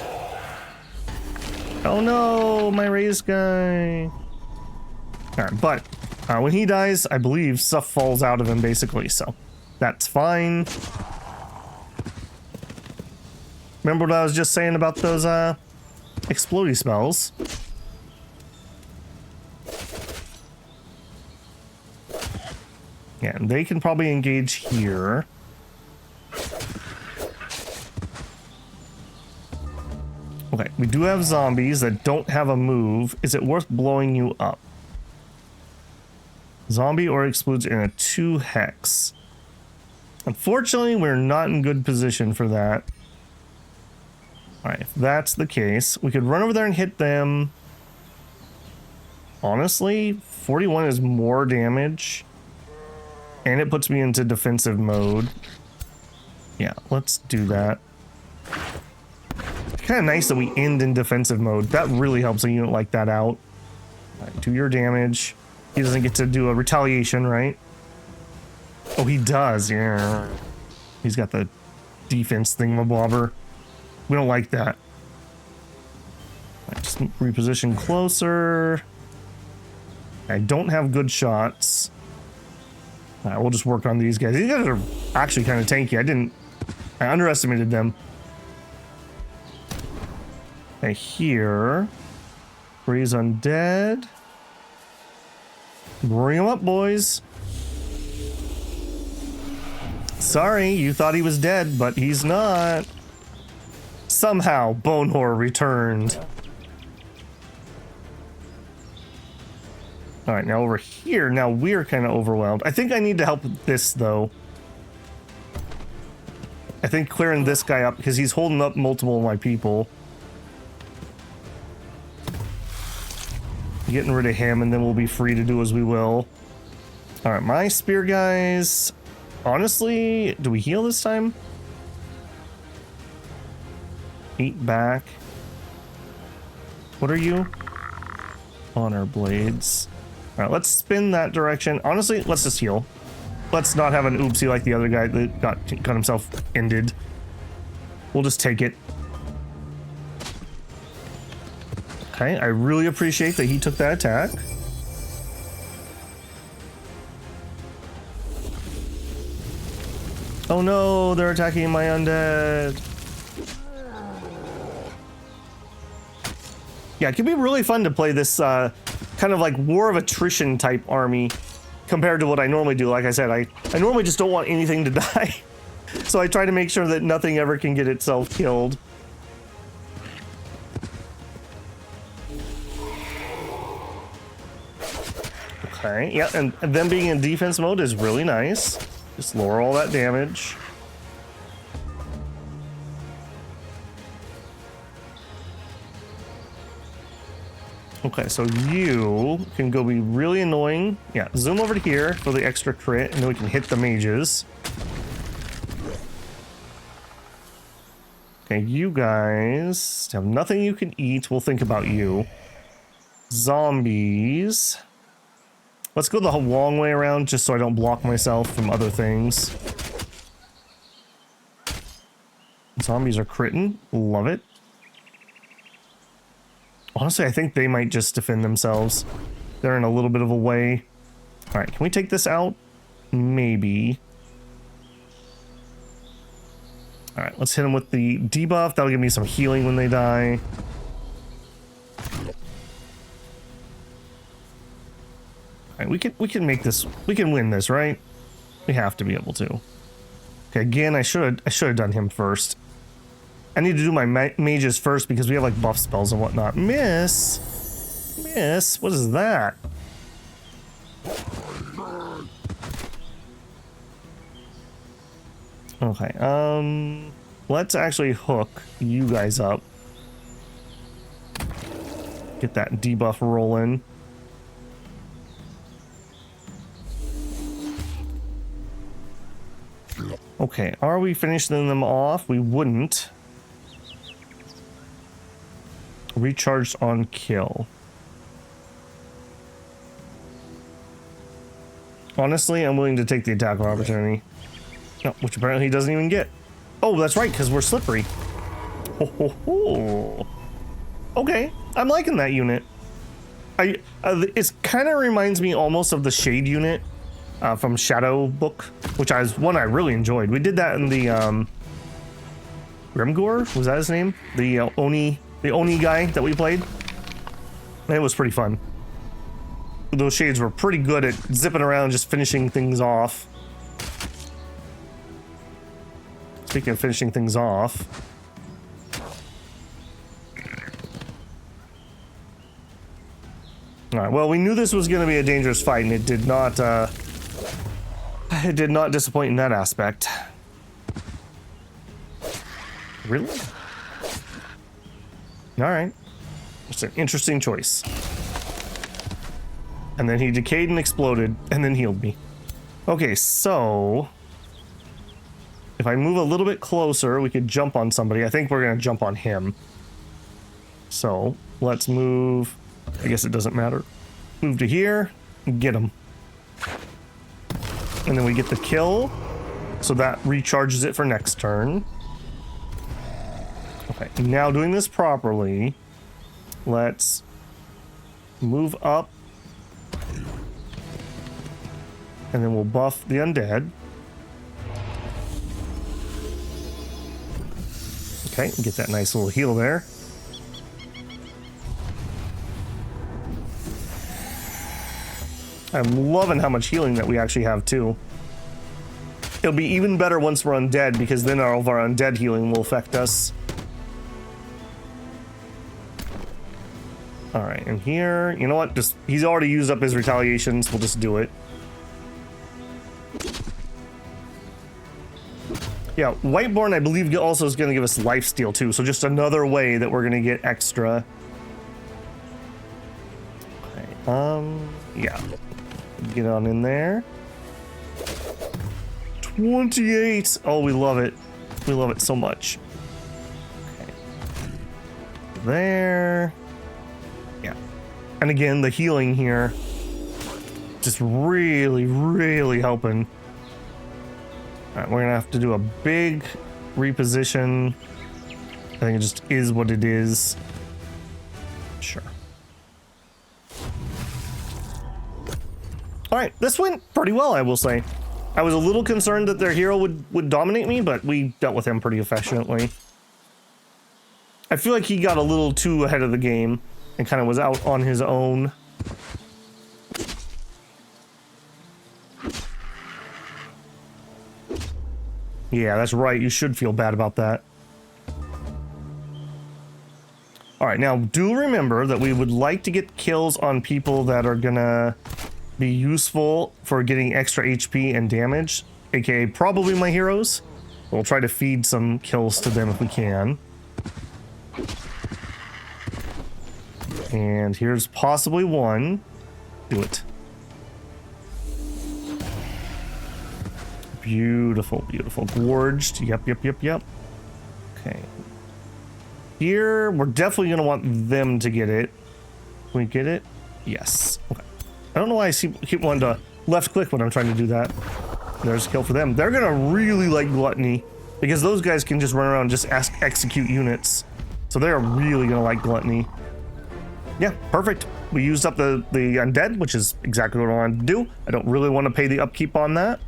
A: Oh no, my raise guy. All right, but when he dies, I believe stuff falls out of him basically, so that's fine. Remember what I was just saying about those explodey spells? Yeah, and they can probably engage here. Okay, we do have zombies that don't have a move. Is it worth blowing you up? Zombie or explodes in a 2 hex. Unfortunately, we're not in good position for that. Alright, if that's the case, we could run over there and hit them. Honestly, 41 is more damage. And it puts me into defensive mode. Yeah, let's do that. It's kind of nice that we end in defensive mode. That really helps a unit like that out. Right, do your damage. He doesn't get to do a retaliation, right? Oh, he does, yeah. He's got the defense thingamabobber. We don't like that. Right, just reposition closer. I don't have good shots. All right, we'll just work on these guys. These guys are actually kind of tanky. I underestimated them. Okay, here. Freeze undead. Bring them up, boys. Sorry, you thought he was dead, but he's not. Somehow, Bone Horror returned. All right, now over here, now we're kind of overwhelmed. I think I need to help with this, though. I think clearing this guy up, because he's holding up multiple of my people. Getting rid of him, and then we'll be free to do as we will. All right, my spear guys. Honestly, do we heal this time? 8 back. What are you? Honor blades. All right, let's spin that direction. Honestly, let's just heal. Let's not have an oopsie like the other guy that got himself ended. We'll just take it. Okay, I really appreciate that he took that attack. Oh no, they're attacking my undead. Yeah, it can be really fun to play this kind of like war of attrition type army compared to what I normally do. Like I said, I normally just don't want anything to die. So I try to make sure that nothing ever can get itself killed. Okay, yeah, and them being in defense mode is really nice. Just lower all that damage. Okay, so you can go be really annoying. Yeah, zoom over to here for the extra crit, and then we can hit the mages. Okay, you guys have nothing you can eat. We'll think about you. Zombies. Let's go the long way around just so I don't block myself from other things. Zombies are critting. Love it. Honestly, I think they might just defend themselves. They're in a little bit of a way. All right, can we take this out? Maybe. All right, let's hit them with the debuff. That'll give me some healing when they die. All right, we can make this. We can win this, right? We have to be able to. Okay, again, I should have done him first. I need to do my mages first because we have like buff spells and whatnot. Miss, what is that? Okay, let's actually hook you guys up. Get that debuff rolling. Okay, are we finishing them off? We wouldn't. Recharged on kill. Honestly, I'm willing to take the attack of opportunity. No, which apparently he doesn't even get. Oh, that's right, because we're slippery. Ho, ho, ho. Okay, I'm liking that unit. It kind of reminds me almost of the Shade unit from Shadow Book, which is one I really enjoyed. We did that in the Grimgor, was that his name? The Oni guy that we played. It was pretty fun. Those shades were pretty good at zipping around, just finishing things off. Speaking of finishing things off. Alright, well, we knew this was going to be a dangerous fight, and it did not disappoint in that aspect. Really? Alright. It's an interesting choice. And then he decayed and exploded, and then healed me. Okay, so... if I move a little bit closer, we could jump on somebody. I think we're going to jump on him. So, let's move... I guess it doesn't matter. Move to here, get him. And then we get the kill. So that recharges it for next turn. Okay, now doing this properly, let's move up. And then we'll buff the undead. Okay, get that nice little heal there. I'm loving how much healing that we actually have too. It'll be even better once we're undead, because then all of our undead healing will affect us. Alright, and here, you know what? Just he's already used up his retaliations, we'll just do it. Yeah, Whiteborn, I believe, also is going to give us lifesteal too, so just another way that we're going to get extra. Okay, yeah. Get on in there. 28! Oh, we love it. We love it so much. Okay. There. Yeah. And again, the healing here just really, really helping. Alright, we're gonna have to do a big reposition. I think it just is what it is. Sure. Alright, this went pretty well, I will say. I was a little concerned that their hero would dominate me, but we dealt with him pretty efficiently. I feel like he got a little too ahead of the game and kind of was out on his own. Yeah, that's right. You should feel bad about that. Alright, now do remember that we would like to get kills on people that are gonna be useful for getting extra HP and damage, aka probably my heroes. We'll try to feed some kills to them if we can. And here's possibly one. Do it. Beautiful, beautiful. Gorged. Yep. Okay. Here, we're definitely going to want them to get it. Can we get it? Yes. Okay. I don't know why I keep wanting to left click when I'm trying to do that. There's a kill for them. They're going to really like Gluttony because those guys can just run around and just execute units. So they're really going to like Gluttony. Yeah, perfect. We used up the undead, which is exactly what I wanted to do. I don't really want to pay the upkeep on that.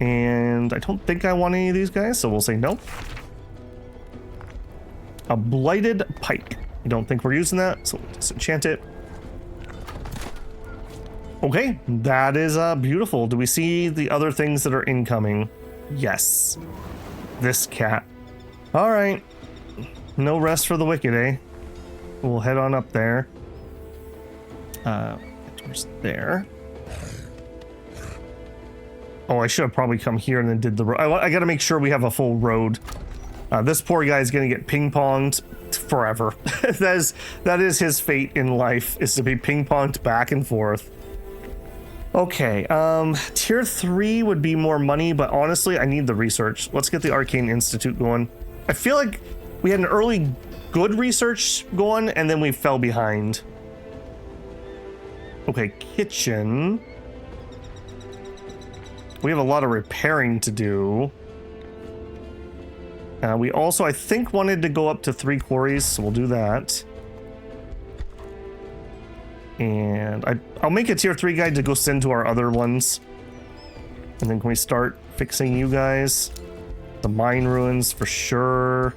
A: And I don't think I want any of these guys, so we'll say no. A blighted pike. I don't think we're using that, so we'll disenchant it. Okay, that is beautiful. Do we see the other things that are incoming? Yes. This cat. All right. No rest for the wicked, eh? We'll head on up there. Towards there. Oh, I should have probably come here and then did the road. I gotta make sure we have a full road. This poor guy is gonna get ping-ponged forever. that is his fate in life, is to be ping-ponged back and forth. Okay, tier 3 would be more money, but honestly, I need the research. Let's get the Arcane Institute going. I feel like we had an early good research going, and then we fell behind. Okay, kitchen. We have a lot of repairing to do. We also, I think, wanted to go up to 3 quarries, so we'll do that. And I'll make a tier 3 guide to go send to our other ones. And then can we start fixing you guys? The mine ruins for sure.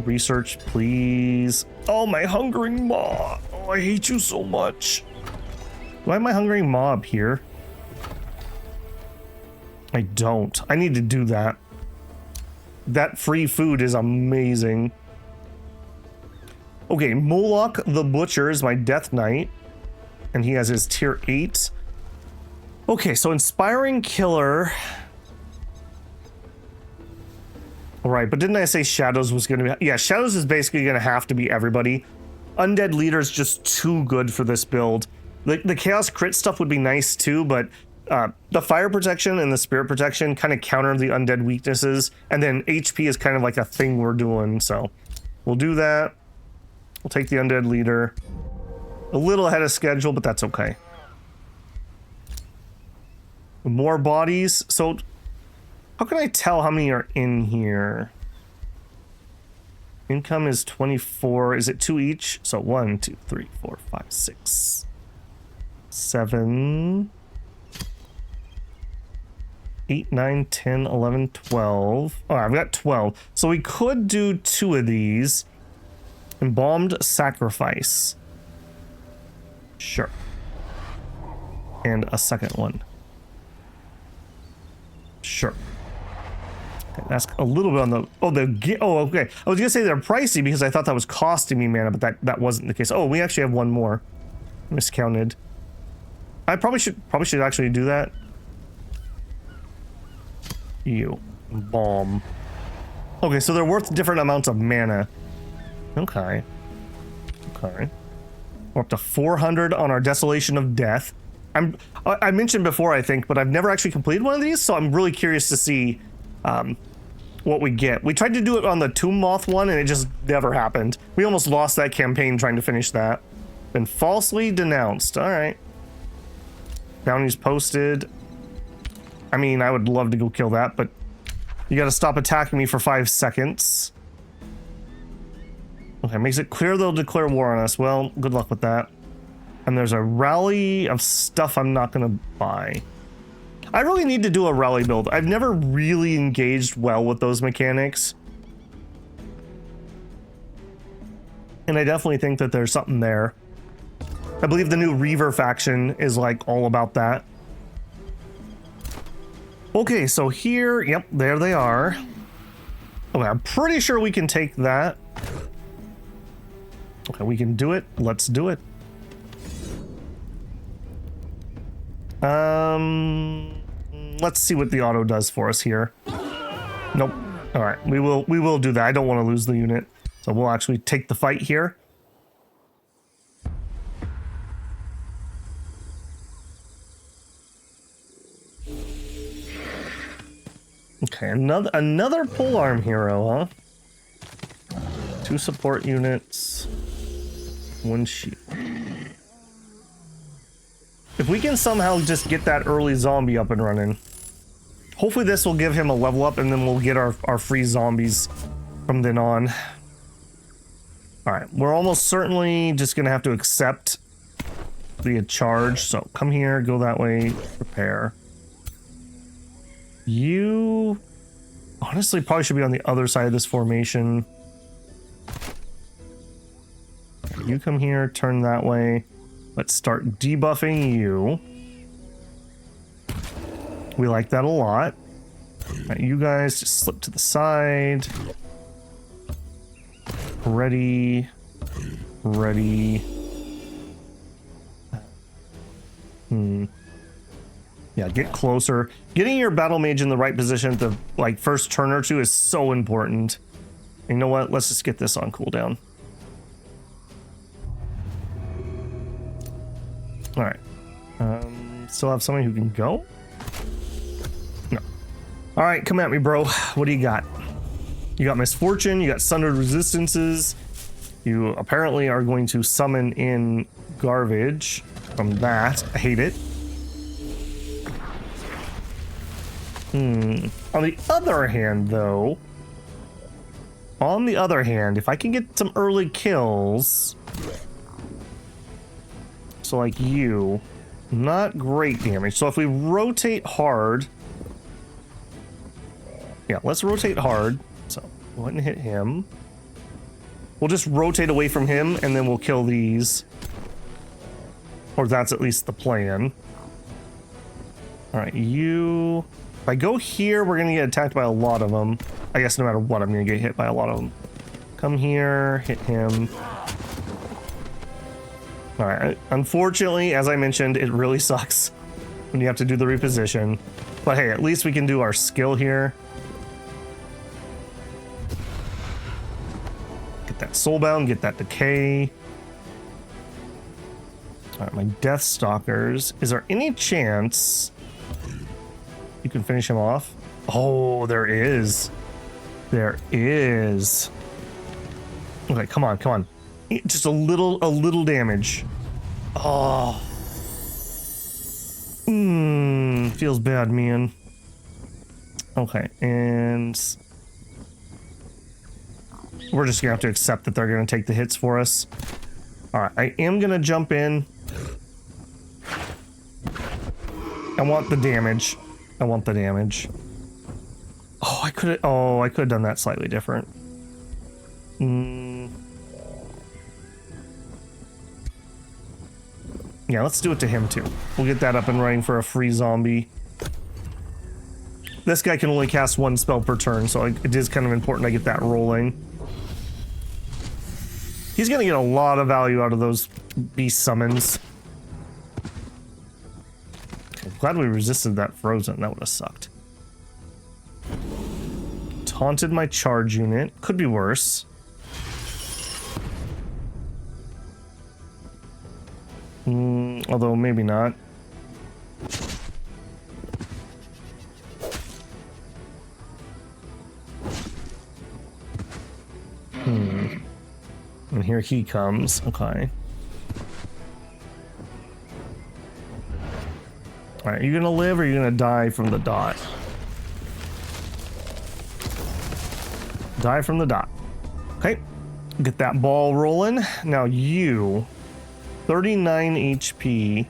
A: Research, please. Oh, my hungering mob. Oh, I hate you so much. Why am I hungering mob here? I don't. I need to do that. That free food is amazing. Okay, Moloch the Butcher is my Death Knight. And he has his tier 8. Okay, so Inspiring Killer. Alright, but didn't I say Shadows was going to be... Yeah, Shadows is basically going to have to be everybody. Undead Leader is just too good for this build. The Chaos Crit stuff would be nice too, but... the fire protection and the spirit protection kind of counter the undead weaknesses, and then HP is kind of like a thing we're doing, so we'll do that. We'll take the undead leader. A little ahead of schedule, but that's okay. More bodies. So how can I tell how many are in here? Income is 24. Is it 2 each? So 1, 2, 3, 4, 5, 6, 7... 8, 9, 10, 11, 12. Oh, I've got 12. So we could do 2 of these. Embalmed Sacrifice. Sure. And a second one. Sure. Okay, that's a little bit on the... Oh, okay. I was going to say they're pricey because I thought that was costing me mana, but that wasn't the case. Oh, we actually have one more. Miscounted. I probably should actually do that. You. Bomb. Okay, so they're worth different amounts of mana. Okay. Okay. We're up to 400 on our Desolation of Death. I mentioned before, I think, but I've never actually completed one of these, so I'm really curious to see what we get. We tried to do it on the Tomb Moth one, and it just never happened. We almost lost that campaign trying to finish that. Been falsely denounced. All right. Bounties posted. I mean, I would love to go kill that, but you gotta stop attacking me for 5 seconds. Okay, makes it clear they'll declare war on us. Well, good luck with that. And there's a rally of stuff I'm not gonna buy. I really need to do a rally build. I've never really engaged well with those mechanics. And I definitely think that there's something there. I believe the new Reaver faction is like all about that. Okay, so here, yep, there they are. Okay, I'm pretty sure we can take that. Okay, we can do it. Let's do it. Let's see what the auto does for us here. Nope. All right, we will do that. I don't want to lose the unit, so we'll actually take the fight here. Okay, another polearm hero, huh? 2 support units, 1 shield. If we can somehow just get that early zombie up and running, hopefully this will give him a level up, and then we'll get our free zombies from then on. All right, we're almost certainly just gonna have to accept the charge. So come here, go that way, prepare. You honestly probably should be on the other side of this formation. You come here, turn that way. Let's start debuffing you. We like that a lot. Right, you guys just slip to the side. Ready. Ready. Yeah, get closer. Getting your battle mage in the right position at the like first turn or two is so important. And you know what? Let's just get this on cooldown. All right. Still have somebody who can go? No. All right, come at me, bro. What do you got? You got Misfortune. You got Sundered Resistances. You apparently are going to summon in garbage from that. I hate it. On the other hand, though, if I can get some early kills, so like you, not great damage. So if we rotate hard, yeah, let's rotate hard. So go ahead and hit him. We'll just rotate away from him, and then we'll kill these. Or that's at least the plan. All right, you... If I go here, we're gonna get attacked by a lot of them. I guess no matter what, I'm gonna get hit by a lot of them. Come here, hit him. All right, unfortunately, as I mentioned, it really sucks when you have to do the reposition. But hey, at least we can do our skill here. Get that soulbound, get that decay. All right, my Death Stalkers. Is there any chance you can finish him off? Oh, there is. There is. Okay, come on, come on. Just a little damage. Oh. Feels bad, man. Okay, and we're just gonna have to accept that they're gonna take the hits for us. All right, I am gonna jump in. I want the damage. I want the damage. Oh, I could have done that slightly different. Yeah, let's do it to him too. We'll get that up and running for a free zombie. This guy can only cast 1 spell per turn, so it is kind of important I get that rolling. He's gonna get a lot of value out of those beast summons. Okay, glad we resisted that frozen. That would have sucked. Taunted my charge unit. Could be worse. Although maybe not. And here he comes. Okay. All right, you gonna live or are you gonna die from the dot? Die from the dot. Okay, get that ball rolling. Now you, 39 HP.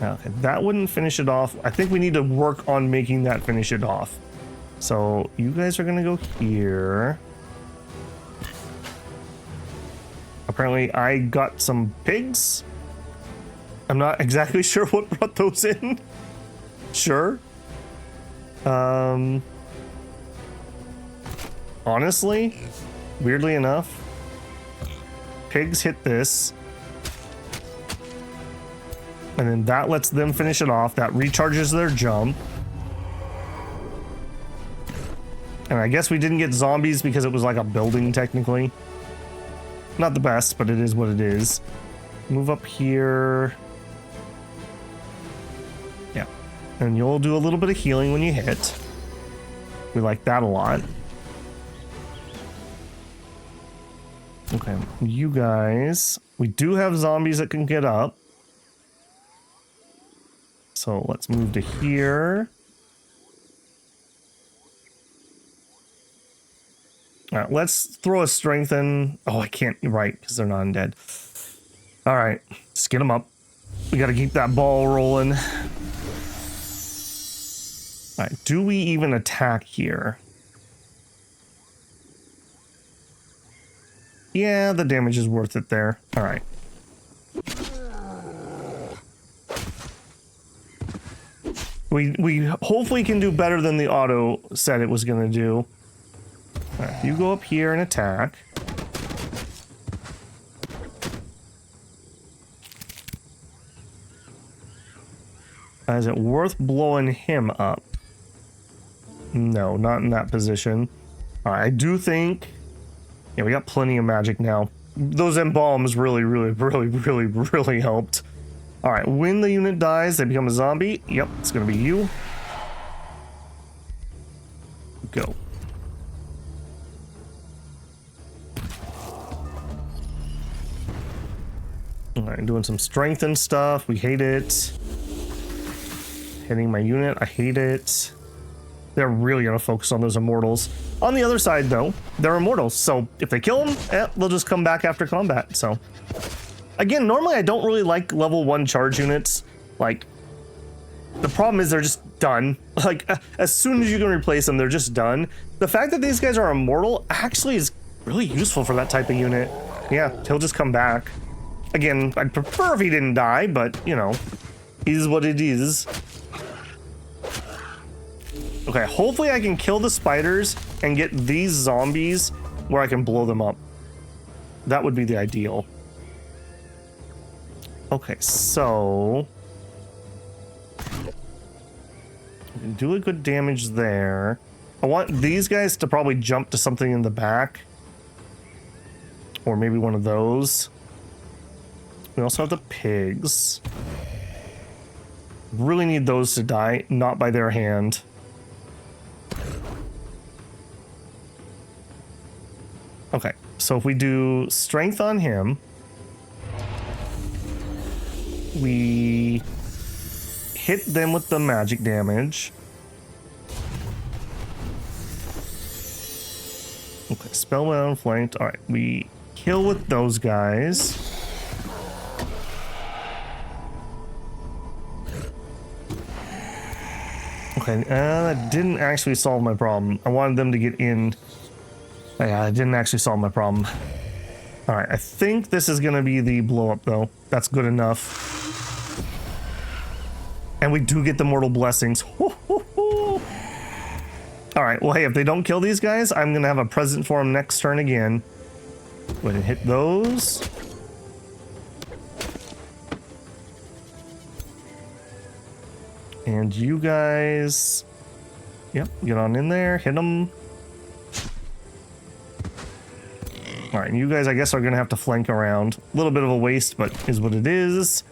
A: Okay, that wouldn't finish it off. I think we need to work on making that finish it off. So you guys are gonna go here. Apparently I got some pigs. I'm not exactly sure what brought those in. Sure. Honestly, weirdly enough, pigs hit this. And then that lets them finish it off. That recharges their jump. And I guess we didn't get zombies because it was like a building technically. Not the best, but it is what it is. Move up here. Yeah. And you'll do a little bit of healing when you hit. We like that a lot. Okay, you guys. We do have zombies that can get up. So let's move to here. All right, let's throw a strength in. Oh, I can't, right, because they're not undead. All right, just get them up. We got to keep that ball rolling. All right, do we even attack here? Yeah, the damage is worth it there. All right. We hopefully can do better than the auto said it was going to do. All right, you go up here and attack. Is it worth blowing him up? No, not in that position. All right, I do think... Yeah, we got plenty of magic now. Those embalms really helped. All right, when the unit dies, they become a zombie. Yep, it's going to be you. Go. All right, doing some strength and stuff. We hate it. Hitting my unit, I hate it. They're really going to focus on those immortals. On the other side, though, they're immortals. So if they kill them, they'll just come back after combat. So, again, normally I don't really like level 1 charge units. Like, the problem is they're just done. Like, as soon as you can replace them, they're just done. The fact that these guys are immortal actually is really useful for that type of unit. Yeah, he'll just come back. Again, I'd prefer if he didn't die, but, you know, is what it is. Okay, hopefully I can kill the spiders and get these zombies where I can blow them up. That would be the ideal. Okay, so... do a good damage there. I want these guys to probably jump to something in the back. Or maybe one of those. We also have the pigs. Really need those to die, not by their hand. Okay, so if we do strength on him, we hit them with the magic damage. Okay, spellbound, flanked. All right, we kill with those guys. Okay, that didn't actually solve my problem. I wanted them to get in. Yeah, it didn't actually solve my problem. All right, I think this is going to be the blow up, though. That's good enough. And we do get the mortal blessings. All right, well, hey, if they don't kill these guys, I'm going to have a present for them next turn again. Go ahead and hit those. And you guys... Yep, get on in there, hit them. All right, and you guys, I guess, are going to have to flank around. A little bit of a waste, but is what it is.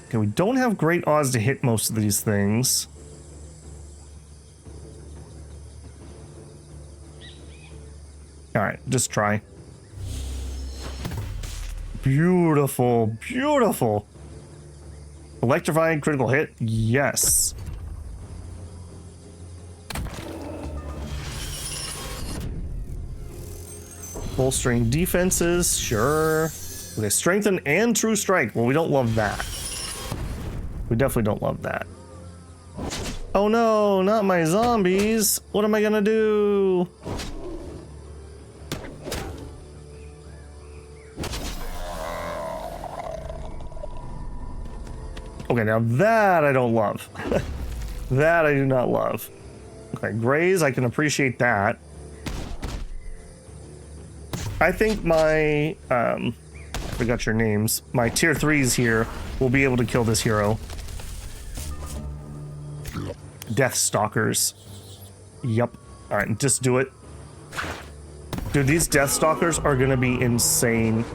A: Okay, we don't have great odds to hit most of these things. All right, just try. Beautiful, beautiful. Electrified critical hit. Yes. Bolstering defenses. Sure. Okay, strengthen and true strike. Well, we don't love that. We definitely don't love that. Oh no, not my zombies. What am I gonna do? Okay, now that I don't love. That I do not love. Okay, Grays, I can appreciate that. I think my, I forgot your names. My tier 3s here will be able to kill this hero. Death Stalkers. Yup. Alright, just do it. Dude, these Death Stalkers are gonna be insane.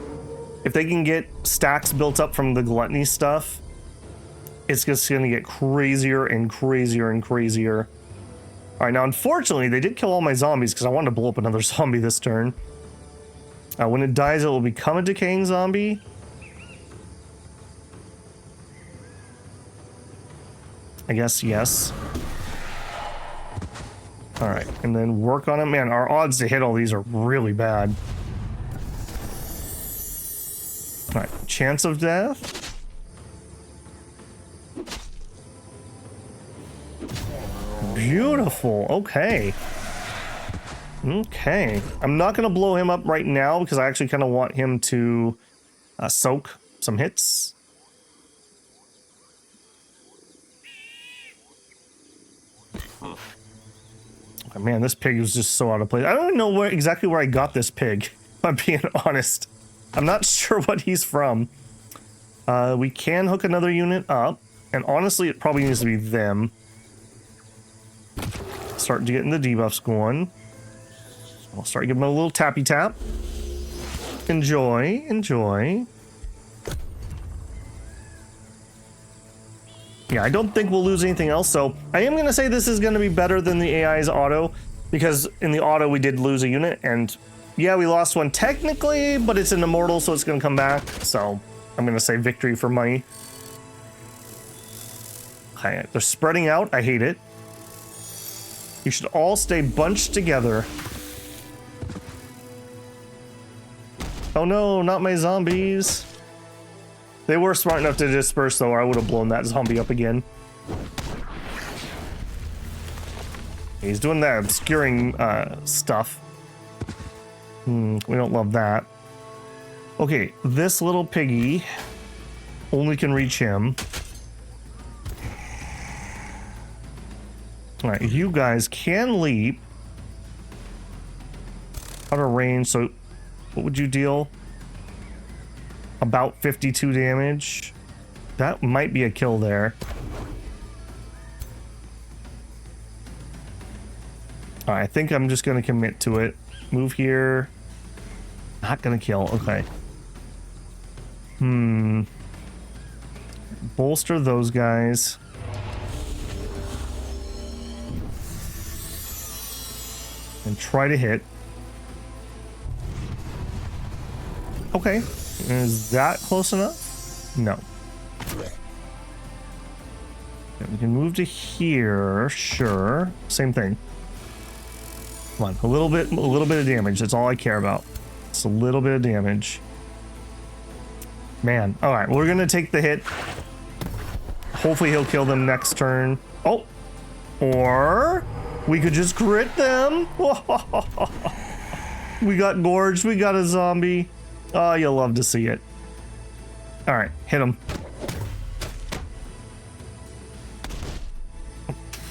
A: If they can get stacks built up from the gluttony stuff, it's just gonna get crazier and crazier and crazier. Alright, now unfortunately, they did kill all my zombies because I wanted to blow up another zombie this turn. When it dies, it will become a decaying zombie. I guess, yes. Alright, and then work on it. Man, our odds to hit all these are really bad. Alright, chance of death. Beautiful, okay. Okay, I'm not going to blow him up right now because I actually kind of want him to soak some hits. Oh, man, this pig was just so out of place. I don't even know exactly where I got this pig, if I'm being honest. I'm not sure what he's from. We can hook another unit up, and honestly, it probably needs to be them. Start getting the debuffs going. I'll start giving them a little tappy tap. Enjoy, enjoy. Yeah, I don't think we'll lose anything else, so I am going to say this is going to be better than the AI's auto, because in the auto we did lose a unit, and yeah, we lost one technically, but it's an immortal, so it's going to come back, so I'm going to say victory for money. Okay, they're spreading out. I hate it. You should all stay bunched together. Oh no, not my zombies. They were smart enough to disperse though, or I would have blown that zombie up again. He's doing that obscuring stuff. We don't love that. Okay, this little piggy only can reach him. Alright, you guys can leap out of range, so what would you deal? About 52 damage. That might be a kill there. Alright, I think I'm just going to commit to it. Move here. Not going to kill. Okay. Bolster those guys. And try to hit. Okay. Is that close enough? No. Okay, we can move to here. Sure. Same thing. Come on. A little bit of damage. That's all I care about. It's a little bit of damage. Man. Alright, we're gonna take the hit. Hopefully he'll kill them next turn. Oh! Or we could just crit them. We got gorged. We got a zombie. Oh, you'll love to see it. All right, hit him.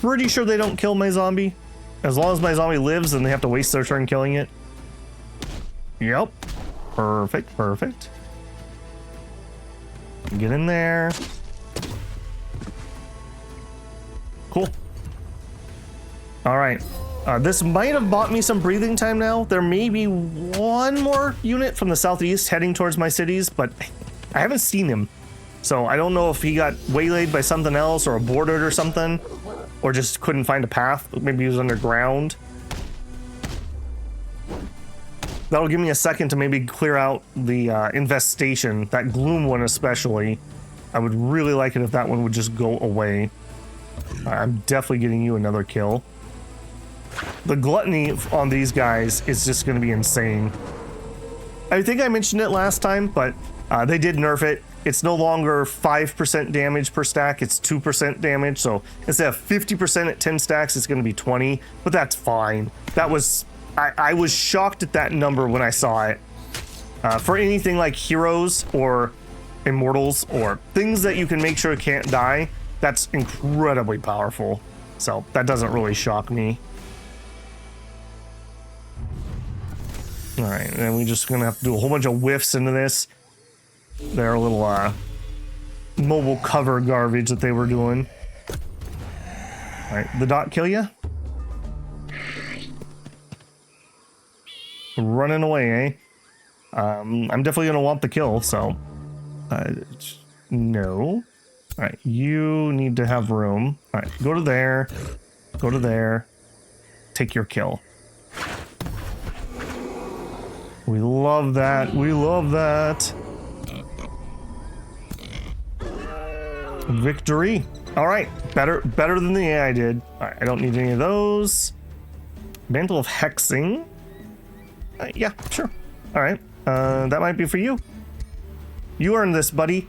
A: Pretty sure they don't kill my zombie. As long as my zombie lives, then they have to waste their turn killing it. Yep. Perfect, perfect. Get in there. Cool. All right. This might have bought me some breathing time now. There may be one more unit from the southeast heading towards my cities, but I haven't seen him. So I don't know if he got waylaid by something else or aborted or something, or just couldn't find a path. Maybe he was underground. That'll give me a second to maybe clear out the infestation, that gloom one especially. I would really like it if that one would just go away. I'm definitely getting you another kill. The gluttony on these guys is just going to be insane. I think I mentioned it last time, but they did nerf it. It's no longer 5% damage per stack, it's 2% damage. So instead of 50% at 10 stacks, it's going to be 20, but that's fine. That was, I was shocked at that number when I saw it. For anything like heroes or immortals or things that you can make sure can't die, that's incredibly powerful. So that doesn't really shock me. All right, and then we're just gonna have to do a whole bunch of whiffs into this. Their little mobile cover garbage that they were doing. All right, the dot kill you? Running away, eh? I'm definitely gonna want the kill, so no. All right, you need to have room. All right, go to there, go to there, take your kill. We love that. We love that. Victory. All right, better than the AI did. All right, I don't need any of those. Mantle of Hexing. Yeah, sure. All right, that might be for you. You earned this, buddy.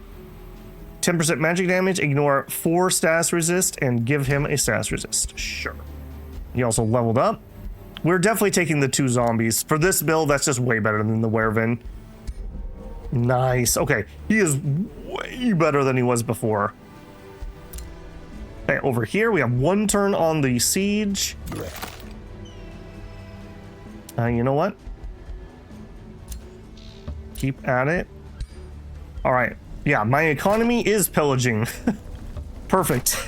A: 10% magic damage, ignore 4 status resist, and give him a status resist. Sure. He also leveled up. We're definitely taking the 2 zombies. For this build, that's just way better than the Werevin. Nice. Okay, he is way better than he was before. Okay, over here, we have 1 turn on the siege. You know what? Keep at it. All right. Yeah, my economy is pillaging. Perfect.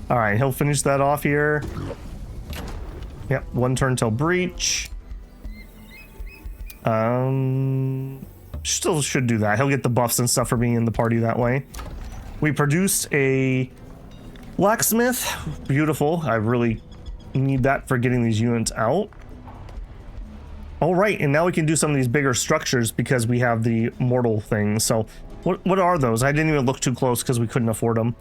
A: All right, he'll finish that off here. Yep, 1 turn till breach. Still should do that. He'll get the buffs and stuff for being in the party that way. We produced a blacksmith. Beautiful. I really need that for getting these units out. All right, and now we can do some of these bigger structures because we have the mortal things. So what are those? I didn't even look too close because we couldn't afford them.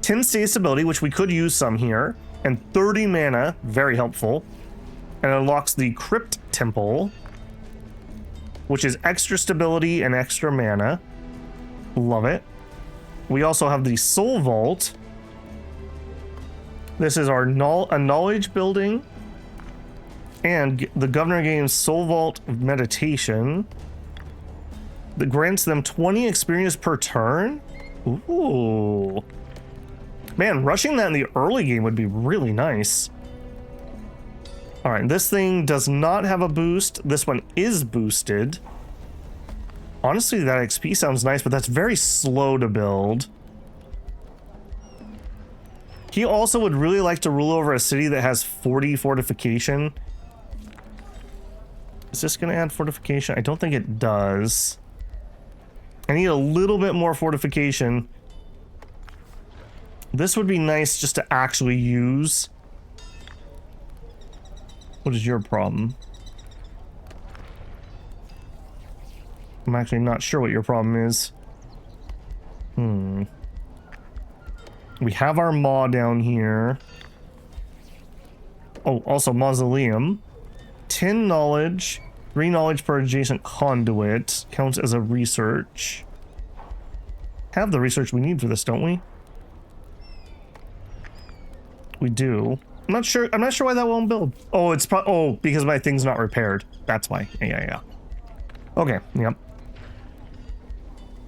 A: 10 status ability, which we could use some here, and 30 mana, very helpful. And it unlocks the Crypt Temple, which is extra stability and extra mana. Love it. We also have the Soul Vault. This is our a knowledge building. And the Governor gains Soul Vault Meditation. That grants them 20 experience per turn. Ooh. Man, rushing that in the early game would be really nice. All right, this thing does not have a boost. This one is boosted. Honestly, that XP sounds nice, but that's very slow to build. He also would really like to rule over a city that has 40 fortification. Is this going to add fortification? I don't think it does. I need a little bit more fortification. This would be nice just to actually use. What is your problem? I'm actually not sure what your problem is. We have our maw down here. Oh, also mausoleum. 10 knowledge, 3 knowledge per adjacent conduit. Counts as a research. Have the research we need for this, don't we? We do. I'm not sure why that won't build. Oh, it's because my thing's not repaired. That's why. Yeah. Okay, yep.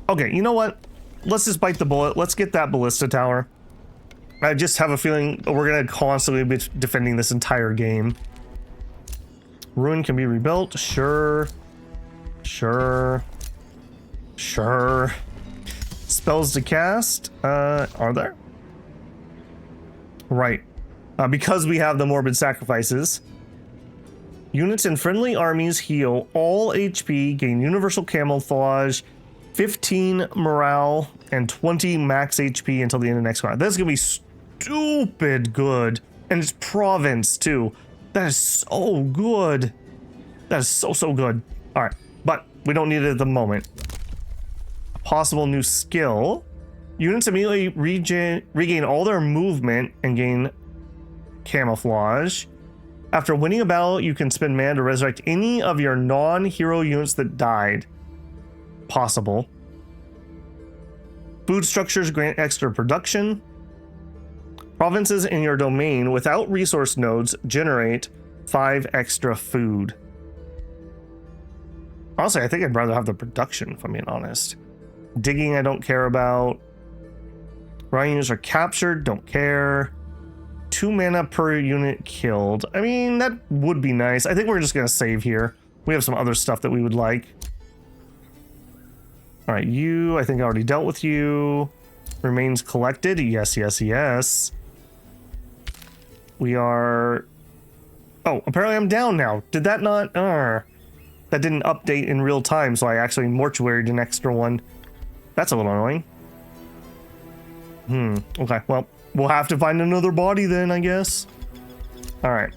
A: Okay, you know what? Let's just bite the bullet. Let's get that ballista tower. I just have a feeling we're gonna constantly be defending this entire game. Ruin can be rebuilt. Sure. Spells to cast. Are there? Right. Because we have the morbid sacrifices. Units in friendly armies heal all HP, gain universal camouflage, 15 morale, and 20 max HP until the end of next round. This is gonna be stupid good. And it's province too. That is so good. That is so good. All right, but we don't need it at the moment. possible new skill. Units immediately regain all their movement and gain camouflage. After winning a battle, you can spend mana to resurrect any of your non-hero units that died. Possible. Food structures grant extra production. Provinces in your domain without resource nodes generate 5 extra food. Honestly, I think I'd rather have the production, if I'm being honest. Digging, I don't care about. Ryan units are captured, don't care. 2 mana per unit killed. I mean, that would be nice. I think we're just going to save here. We have some other stuff that we would like. All right, you, I think I already dealt with you. Remains collected. Yes, yes, yes. We are... Oh, apparently I'm down now. Did that not... that didn't update in real time, so I actually mortuaried an extra one. That's a little annoying. Okay, well, we'll have to find another body then, I guess. All right,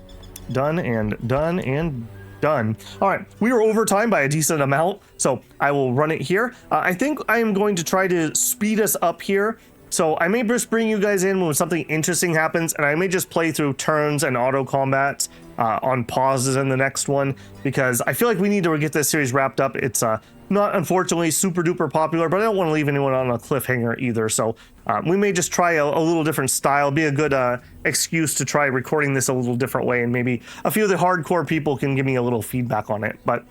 A: done and done and done. All right, we are over time by a decent amount, so I will run it here. I think I am going to try to speed us up here. So I may just bring you guys in when something interesting happens, and I may just play through turns and auto combats on pauses in the next one, because I feel like we need to get this series wrapped up. It's not unfortunately super duper popular, but I don't want to leave anyone on a cliffhanger either. So we may just try a little different style, be a good excuse to try recording this a little different way, and maybe a few of the hardcore people can give me a little feedback on it. But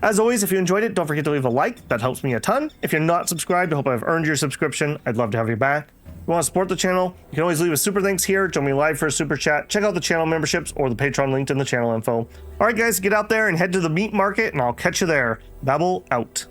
A: as always, if you enjoyed it, don't forget to leave a like. That helps me a ton. If you're not subscribed, I hope I've earned your subscription. I'd love to have you back. If you want to support the channel, you can always leave a super thanks here, join me live for a super chat, check out the channel memberships or the Patreon linked in the channel info. All right, guys, get out there and head to the meat market, and I'll catch you there. Babel out.